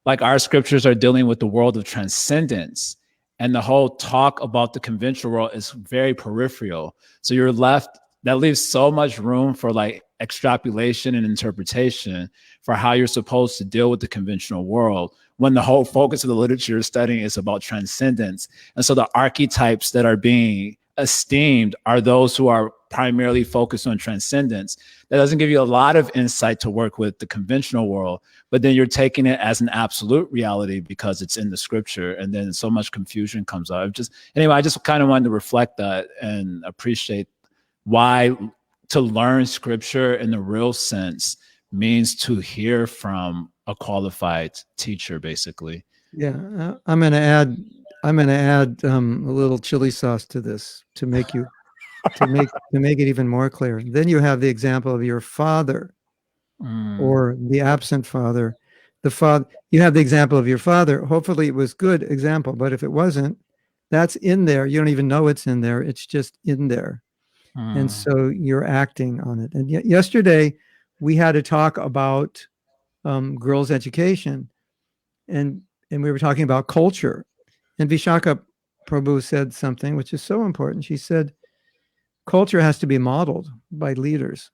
like our scriptures are dealing with the world of transcendence. And the whole talk about the conventional world is very peripheral. So you're left, that leaves so much room for like extrapolation and interpretation for how you're supposed to deal with the conventional world, when the whole focus of the literature you're studying is about transcendence. And so the archetypes that are being esteemed are those who are primarily focused on transcendence. That doesn't give you a lot of insight to work with the conventional world, but then you're taking it as an absolute reality because it's in the scripture, and then so much confusion comes up. I just kind of wanted to reflect that and appreciate why to learn scripture in the real sense means to hear from a qualified teacher, basically. Yeah, I'm going to add a little chili sauce to this to make it even more clear. Then you have the example of your father or the absent father. You have the example of your father. Hopefully it was good example, but if it wasn't, that's in there. You don't even know it's in there. It's just in there. And so you're acting on it. And yesterday we had a talk about girls' education, and we were talking about culture. And Vishaka Prabhu said something which is so important. She said, culture has to be modeled by leaders.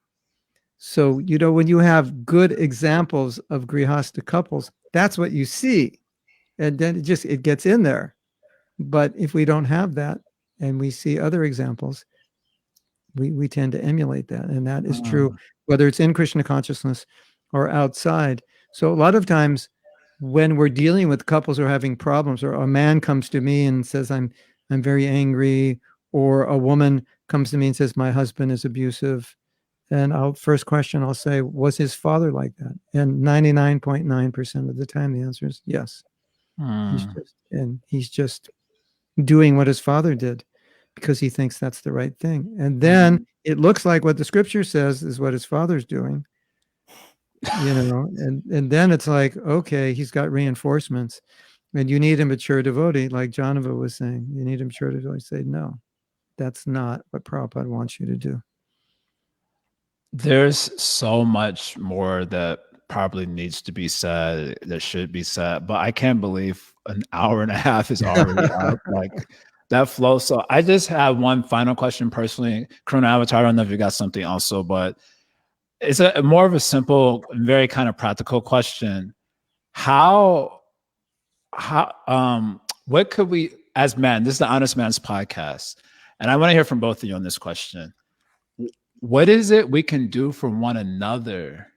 So, when you have good examples of grihastha couples, that's what you see. And then it gets in there. But if we don't have that and we see other examples, we tend to emulate that. And that is true, whether it's in Krishna consciousness or outside. So a lot of times when we're dealing with couples who are having problems, or a man comes to me and says, I'm very angry, or a woman comes to me and says, my husband is abusive, and first question I'll say, was his father like that? And 99.9% of the time the answer is yes. He's just doing what his father did because he thinks that's the right thing. And then it looks like what the scripture says is what his father's doing, and then it's like, okay, he's got reinforcements, and you need a mature devotee, like Jahnava was saying. You need a mature devotee. Say, no, that's not what Prabhupada wants you to do. There's so much more that probably needs to be said, that should be said, but I can't believe an hour and a half is already up. Like that flow. So I just have one final question personally. Karuna Avatar, I don't know if you got something also, but it's a more of a simple, very kind of practical question. What could we, as men, this is the Honest Man's podcast, and I want to hear from both of you on this question. What is it we can do for one another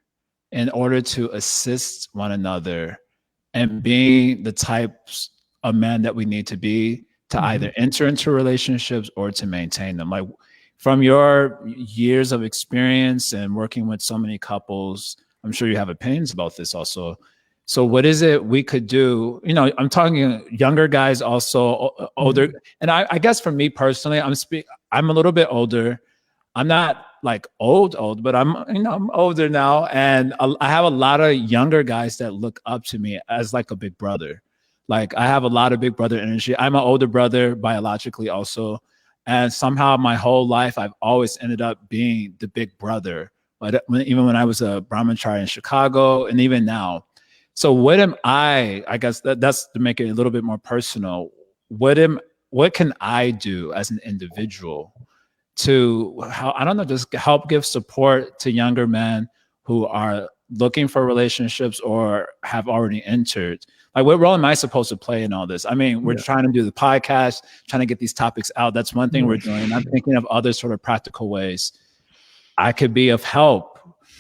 in order to assist one another and being the types of men that we need to be to either enter into relationships or to maintain them? Like, from your years of experience and working with so many couples, I'm sure you have opinions about this also. So what is it we could do? I'm talking younger guys, also older. And I guess for me personally, I'm a little bit older. I'm not like old, but I'm older now, and I have a lot of younger guys that look up to me as like a big brother. Like I have a lot of big brother energy. I'm an older brother biologically also, and somehow my whole life I've always ended up being the big brother. But even when I was a brahmachari in Chicago, and even now. So what am I guess that's to make it a little bit more personal. What can I do as an individual to just help give support to younger men who are looking for relationships or have already entered? Like, what role am I supposed to play in all this? I mean, we're trying to do the podcast, trying to get these topics out. That's one thing we're doing. I'm thinking of other sort of practical ways I could be of help.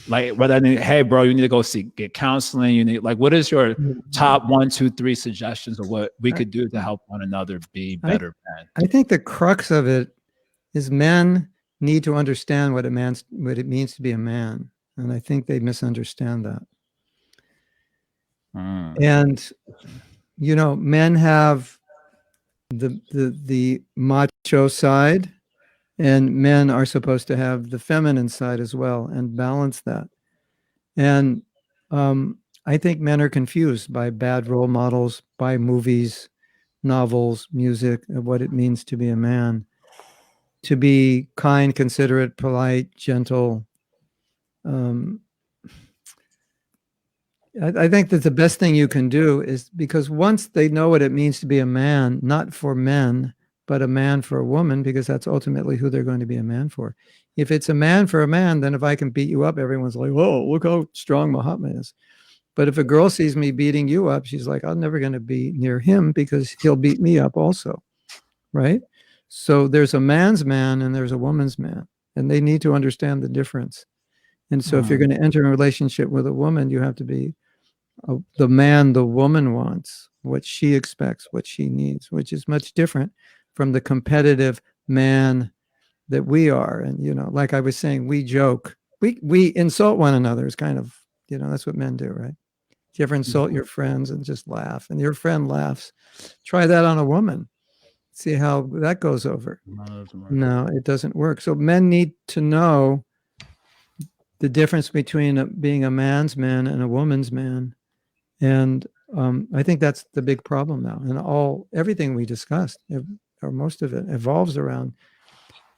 Like, whether hey, bro, you need to go get counseling. You need, like, what is your top 1, 2, 3 suggestions of what we could do to help one another be better men? I think the crux of it is men need to understand what it means to be a man, and I think they misunderstand that. And men have the macho side, and men are supposed to have the feminine side as well, and balance that. And I think men are confused by bad role models, by movies, novels, music, of what it means to be a man. To be kind, considerate, polite, gentle. I think that the best thing you can do is, because once they know what it means to be a man, not for men, but a man for a woman, because that's ultimately who they're going to be a man for. If it's a man for a man, then if I can beat you up, everyone's like, whoa, look how strong Mahatma is. But if a girl sees me beating you up, she's like, I'm never going to be near him because he'll beat me up also, right? So there's a man's man and there's a woman's man, and they need to understand the difference. And so if you're going to enter a relationship with a woman, you have to be the man the woman wants, what she expects, what she needs, which is much different from the competitive man that we are. And, like I was saying, we joke, we insult one another. It's kind of, that's what men do, right? Do you ever insult your friends and just laugh, and your friend laughs? Try that on a woman. See how that goes over. No, it doesn't work. So men need to know the difference between being a man's man and a woman's man. And I think that's the big problem now. And everything we discussed, or most of it, evolves around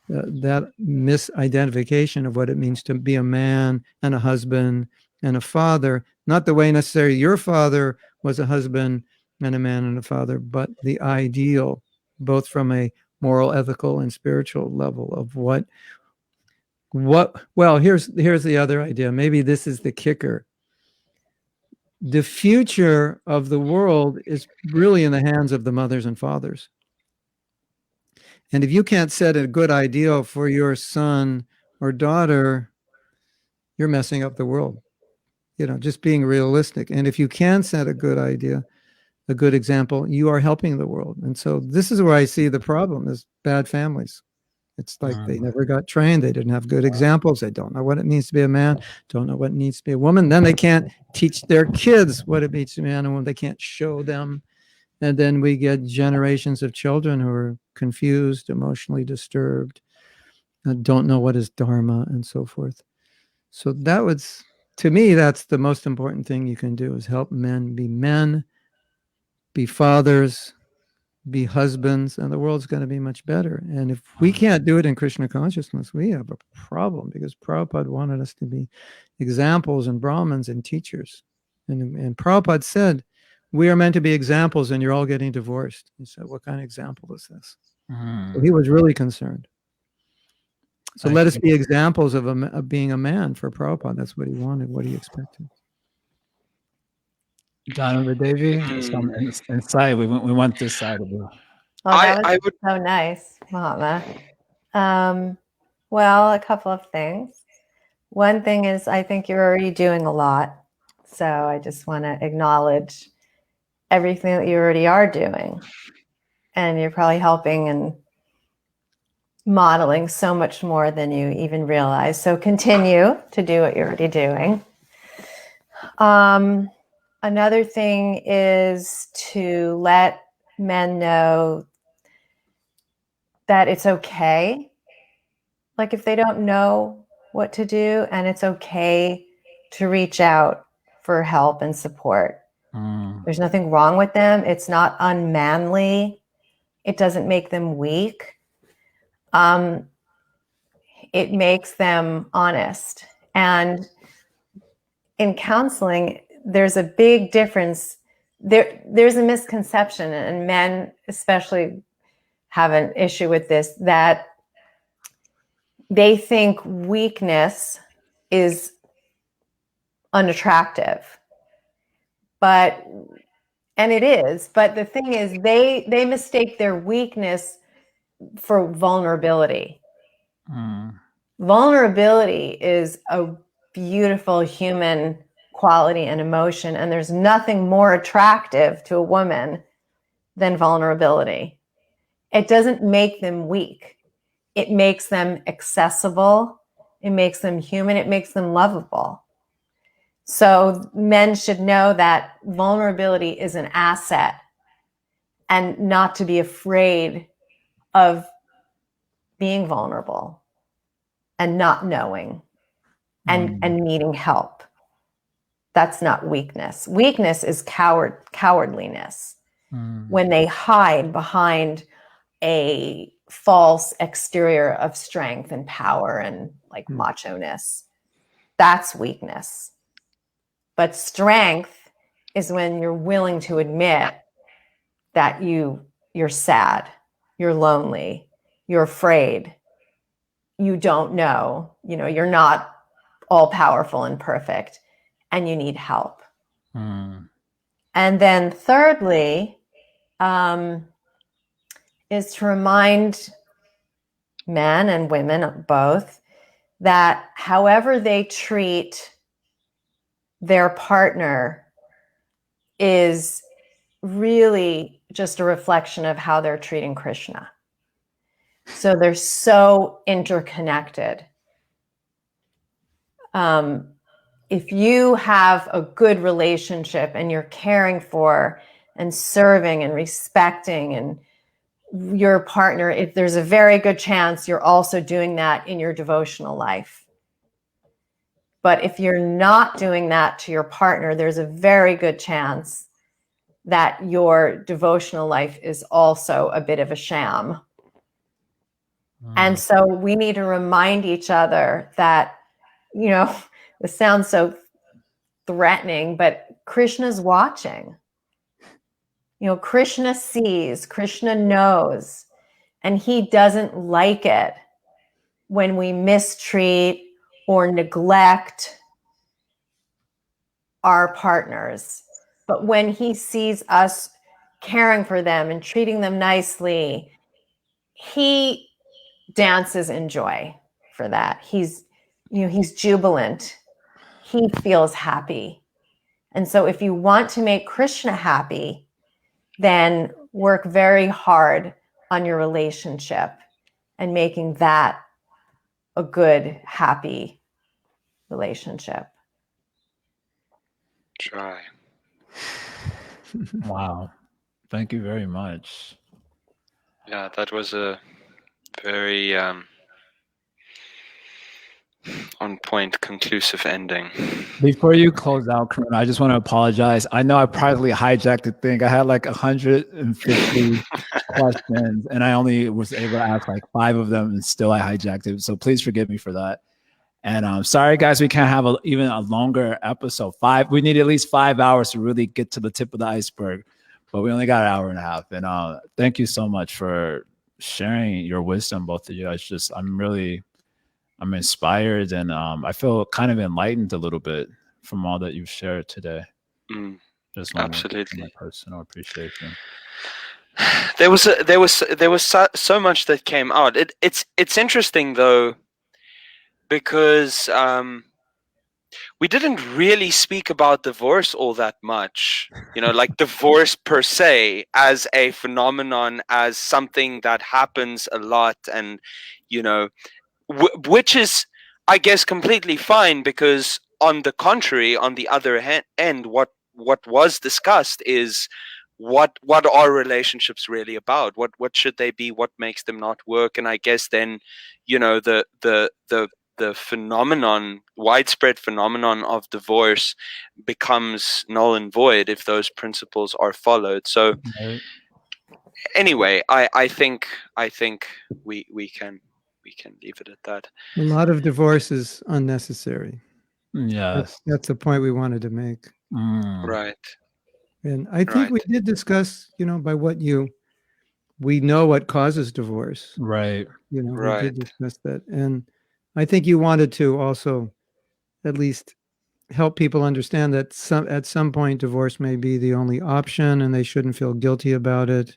that misidentification of what it means to be a man and a husband and a father. Not the way necessarily your father was a husband and a man and a father, but the ideal, both from a moral, ethical, and spiritual level of what. Well, here's the other idea. Maybe this is the kicker. The future of the world is really in the hands of the mothers and fathers. And if you can't set a good ideal for your son or daughter, you're messing up the world. Just being realistic. And if you can set a good idea, a good example, you are helping the world. And so this is where I see the problem is bad families. It's like they never got trained. They didn't have good examples. They don't know what it means to be a man, don't know what it needs to be a woman. Then they can't teach their kids what it means to be a man and woman. They can't show them. And then we get generations of children who are confused, emotionally disturbed, don't know what is dharma, and so forth. So that was, to me, that's the most important thing you can do, is help men, be fathers, be husbands, and the world's going to be much better. And if we can't do it in Krishna consciousness, we have a problem, because Prabhupada wanted us to be examples and Brahmins and teachers. And Prabhupada said, we are meant to be examples, and you're all getting divorced. He said, what kind of example is this? So he was really concerned. So let us be examples of being a man for Prabhupada. That's what he wanted, what he expected. Jahnava Devi, some inside. We want this side of you. Well, that was so nice, Mahatma. Well, a couple of things. One thing is, I think you're already doing a lot. So I just want to acknowledge everything that you already are doing. And you're probably helping and modeling so much more than you even realize. So continue to do what you're already doing. Another thing is to let men know that it's okay. Like if they don't know what to do, and it's okay to reach out for help and support. There's nothing wrong with them. It's not unmanly. It doesn't make them weak. It makes them honest. And in counseling, there's a big difference. There's a misconception, and men especially have an issue with this, that they think weakness is unattractive. And it is, but the thing is, they mistake their weakness for vulnerability. Vulnerability is a beautiful human quality and emotion, and there's nothing more attractive to a woman than vulnerability. It doesn't make them weak. It makes them accessible. It makes them human. It makes them lovable. So men should know that vulnerability is an asset, and not to be afraid of being vulnerable and not knowing and needing help. That's not weakness. Weakness is cowardliness. When they hide behind a false exterior of strength and power and like macho-ness. That's weakness. But strength is when you're willing to admit that you're sad, you're lonely, you're afraid, you don't know, you're not all powerful and perfect, and you need help. And then thirdly, is to remind men and women both that however they treat their partner is really just a reflection of how they're treating Krishna. So they're so interconnected. If you have a good relationship and you're caring for and serving and respecting and your partner, if there's a very good chance you're also doing that in your devotional life. But if you're not doing that to your partner, there's a very good chance that your devotional life is also a bit of a sham. And so we need to remind each other that, this sounds so threatening, but Krishna's watching. Krishna sees, Krishna knows, and he doesn't like it when we mistreat or neglect our partners. But when he sees us caring for them and treating them nicely, he dances in joy for that. He's jubilant. He feels happy. And so if you want to make Krishna happy, then work very hard on your relationship and making that a good, happy relationship. Try. Wow. Thank you very much. Yeah, that was a very On point, conclusive ending. Before you close out, Karuna, I just want to apologize. I know I probably hijacked the thing. I had like 150 questions, and I only was able to ask like 5 of them, and still I hijacked it. So please forgive me for that. And sorry, guys, we can't have even a longer episode. We need at least 5 hours to really get to the tip of the iceberg, but we only got an hour and a half. And thank you so much for sharing your wisdom, both of you. I'm inspired, and I feel kind of enlightened a little bit from all that you've shared today. Just want to give my personal appreciation. There was so much that came out. It's interesting though, because we didn't really speak about divorce all that much, like divorce per se as a phenomenon, as something that happens a lot, and which is, I guess, completely fine, because on the contrary, on the other end, what was discussed is what are relationships really about? What should they be? What makes them not work? And I guess then, the phenomenon, widespread phenomenon of divorce becomes null and void if those principles are followed. So anyway, I think we can leave it at that. A lot of divorce is unnecessary. Yes. That's the point we wanted to make. Right. And I think we did discuss, we know what causes divorce. Right. We did discuss that. And I think you wanted to also at least help people understand that at some point divorce may be the only option, and they shouldn't feel guilty about it.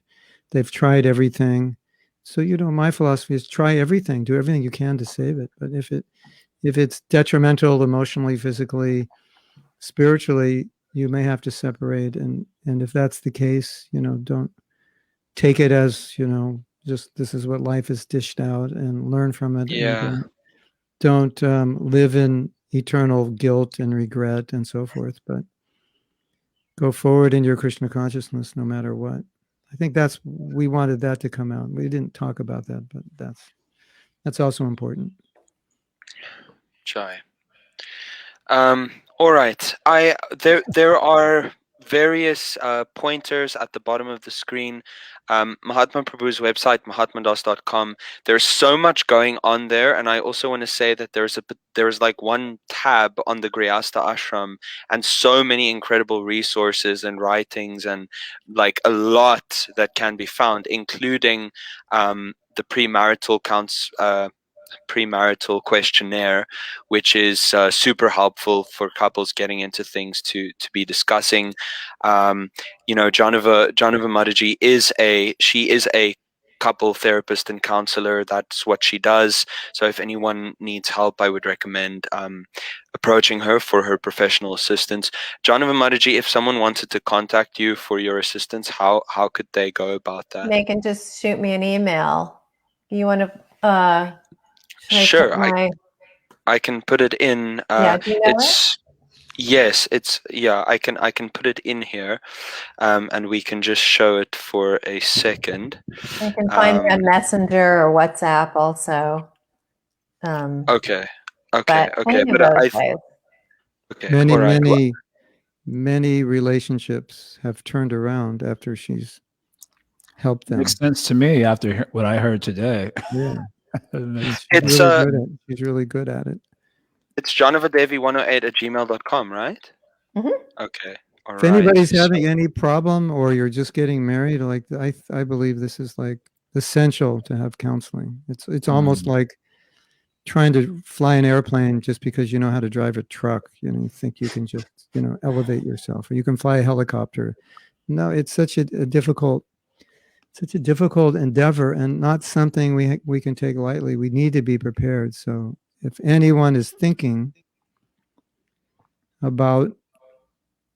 They've tried everything. So, my philosophy is try everything, do everything you can to save it. But if it's detrimental emotionally, physically, spiritually, you may have to separate. And if that's the case, don't take it as, just this is what life is dished out, and learn from it. Yeah. And don't live in eternal guilt and regret and so forth, but go forward in your Krishna consciousness no matter what. I think we wanted that to come out. We didn't talk about that, but that's also important. Chai. All right. There are various pointers at the bottom of the screen. Mahatma Prabhu's website, mahatmadas.com. There's so much going on there, and I also want to say that there's like one tab on the Grihastha Ashram, and so many incredible resources and writings, and like a lot that can be found, including the premarital questionnaire, which is super helpful for couples getting into things to be discussing. Jahnava Mataji is a couple therapist and counselor. That's what she does. So if anyone needs help, I would recommend approaching her for her professional assistance. Jahnava Mataji, if someone wanted to contact you for your assistance, how could they go about that? They can just shoot me an email. You want to Sure, I can put it in. Do you know Yes, I can put it in here, and we can just show it for a second. You can find me on Messenger or WhatsApp also. Okay. Many relationships have turned around after she's helped them. Makes sense to me after what I heard today. Yeah. She's really good at it. It's jahnavadevi108@gmail.com, right? Mm-hmm. Okay. All if anybody's having any problem, or you're just getting married, like I believe this is like essential to have counseling. It's almost like trying to fly an airplane just because you know how to drive a truck. You think you can just elevate yourself, or you can fly a helicopter. No, it's such a difficult endeavor, and not something we can take lightly. We need to be prepared. So if anyone is thinking about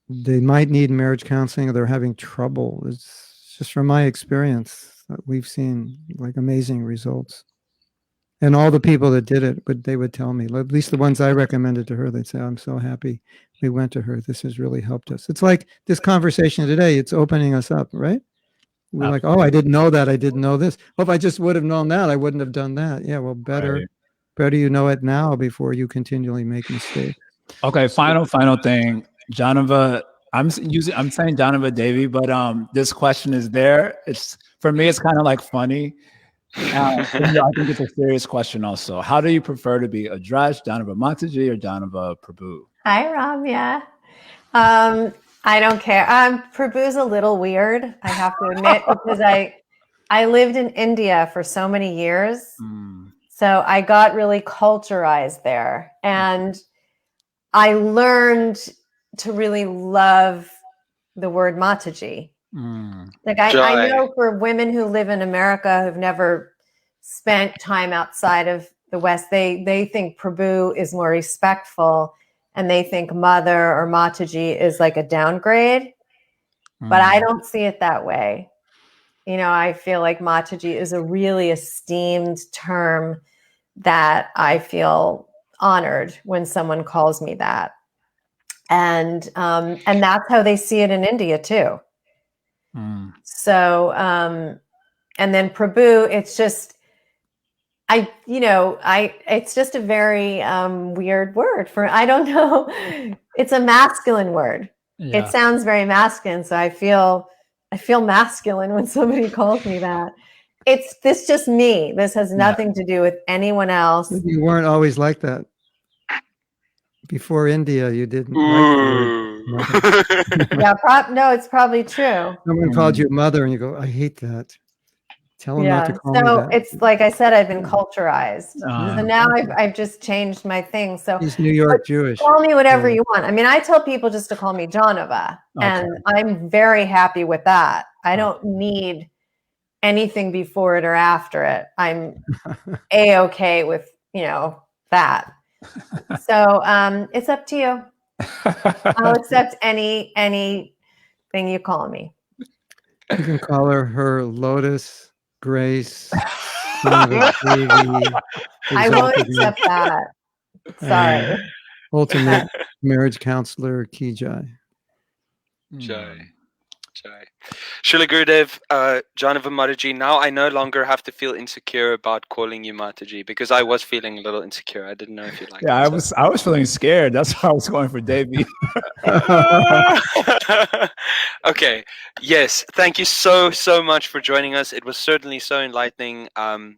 they might need marriage counseling, or they're having trouble, it's just from my experience that we've seen like amazing results. And all the people that did it, they would tell me, at least the ones I recommended to her, they'd say, I'm so happy we went to her. This has really helped us. It's like this conversation today, it's opening us up, right? We're like, oh, I didn't know that. I didn't know this. Well, if I just would have known that, I wouldn't have done that. Yeah, well, better better you know it now before you continually make mistakes. Okay, final thing, Jahnava. I'm saying Jahnava Devi, but this question is there. It's for me. It's kind of like funny. For you, I think it's a serious question. Also, how do you prefer to be addressed, Jahnava Mataji or Jahnava Prabhu? Hi, Ramya. I don't care. Prabhu's a little weird, I have to admit, because I lived in India for so many years. So I got really culturized there. And I learned to really love the word Mataji. Like I know for women who live in America who've never spent time outside of the West, they think Prabhu is more respectful, and they think mother or Mataji is like a downgrade. But I don't see it that way. You know, I feel like Mataji is a really esteemed term that I feel honored when someone calls me that. And that's how they see it in India too. So, and then Prabhu, it's just, it's just a very weird word I don't know. It's a masculine word. Yeah. It sounds very masculine. So I feel masculine when somebody calls me that. This just me. This has nothing to do with anyone else. You weren't always like that. Before India, you didn't like the word mother. No, it's probably true. Someone called you mother and you go, I hate that. Tell them not to call me that. So it's like I said, I've been culturized. So now I've just changed my thing. So he's New York Jewish. Call me whatever you want. I mean, I tell people just to call me Jahnava, and I'm very happy with that. I don't need anything before it or after it. I'm A-okay with, that. So it's up to you. I'll accept anything you call me. You can call her Lotus, Grace, Devi, I won't accept that. Sorry. Ultimate marriage counselor, Kijai. Jai. Srila Gurudev, Jahnava Mataji, now I no longer have to feel insecure about calling you Mataji, because I was feeling a little insecure. I didn't know if you liked it. Yeah, I was feeling scared. That's why I was going for Devi. Okay. Yes. Thank you so much for joining us. It was certainly so enlightening.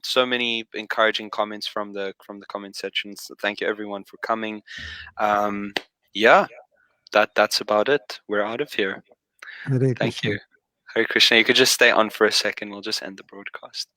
So many encouraging comments from the comment sections. So thank you everyone for coming. That's about it. We're out of here. Thank you. Hare Krishna. You could just stay on for a second. We'll just end the broadcast.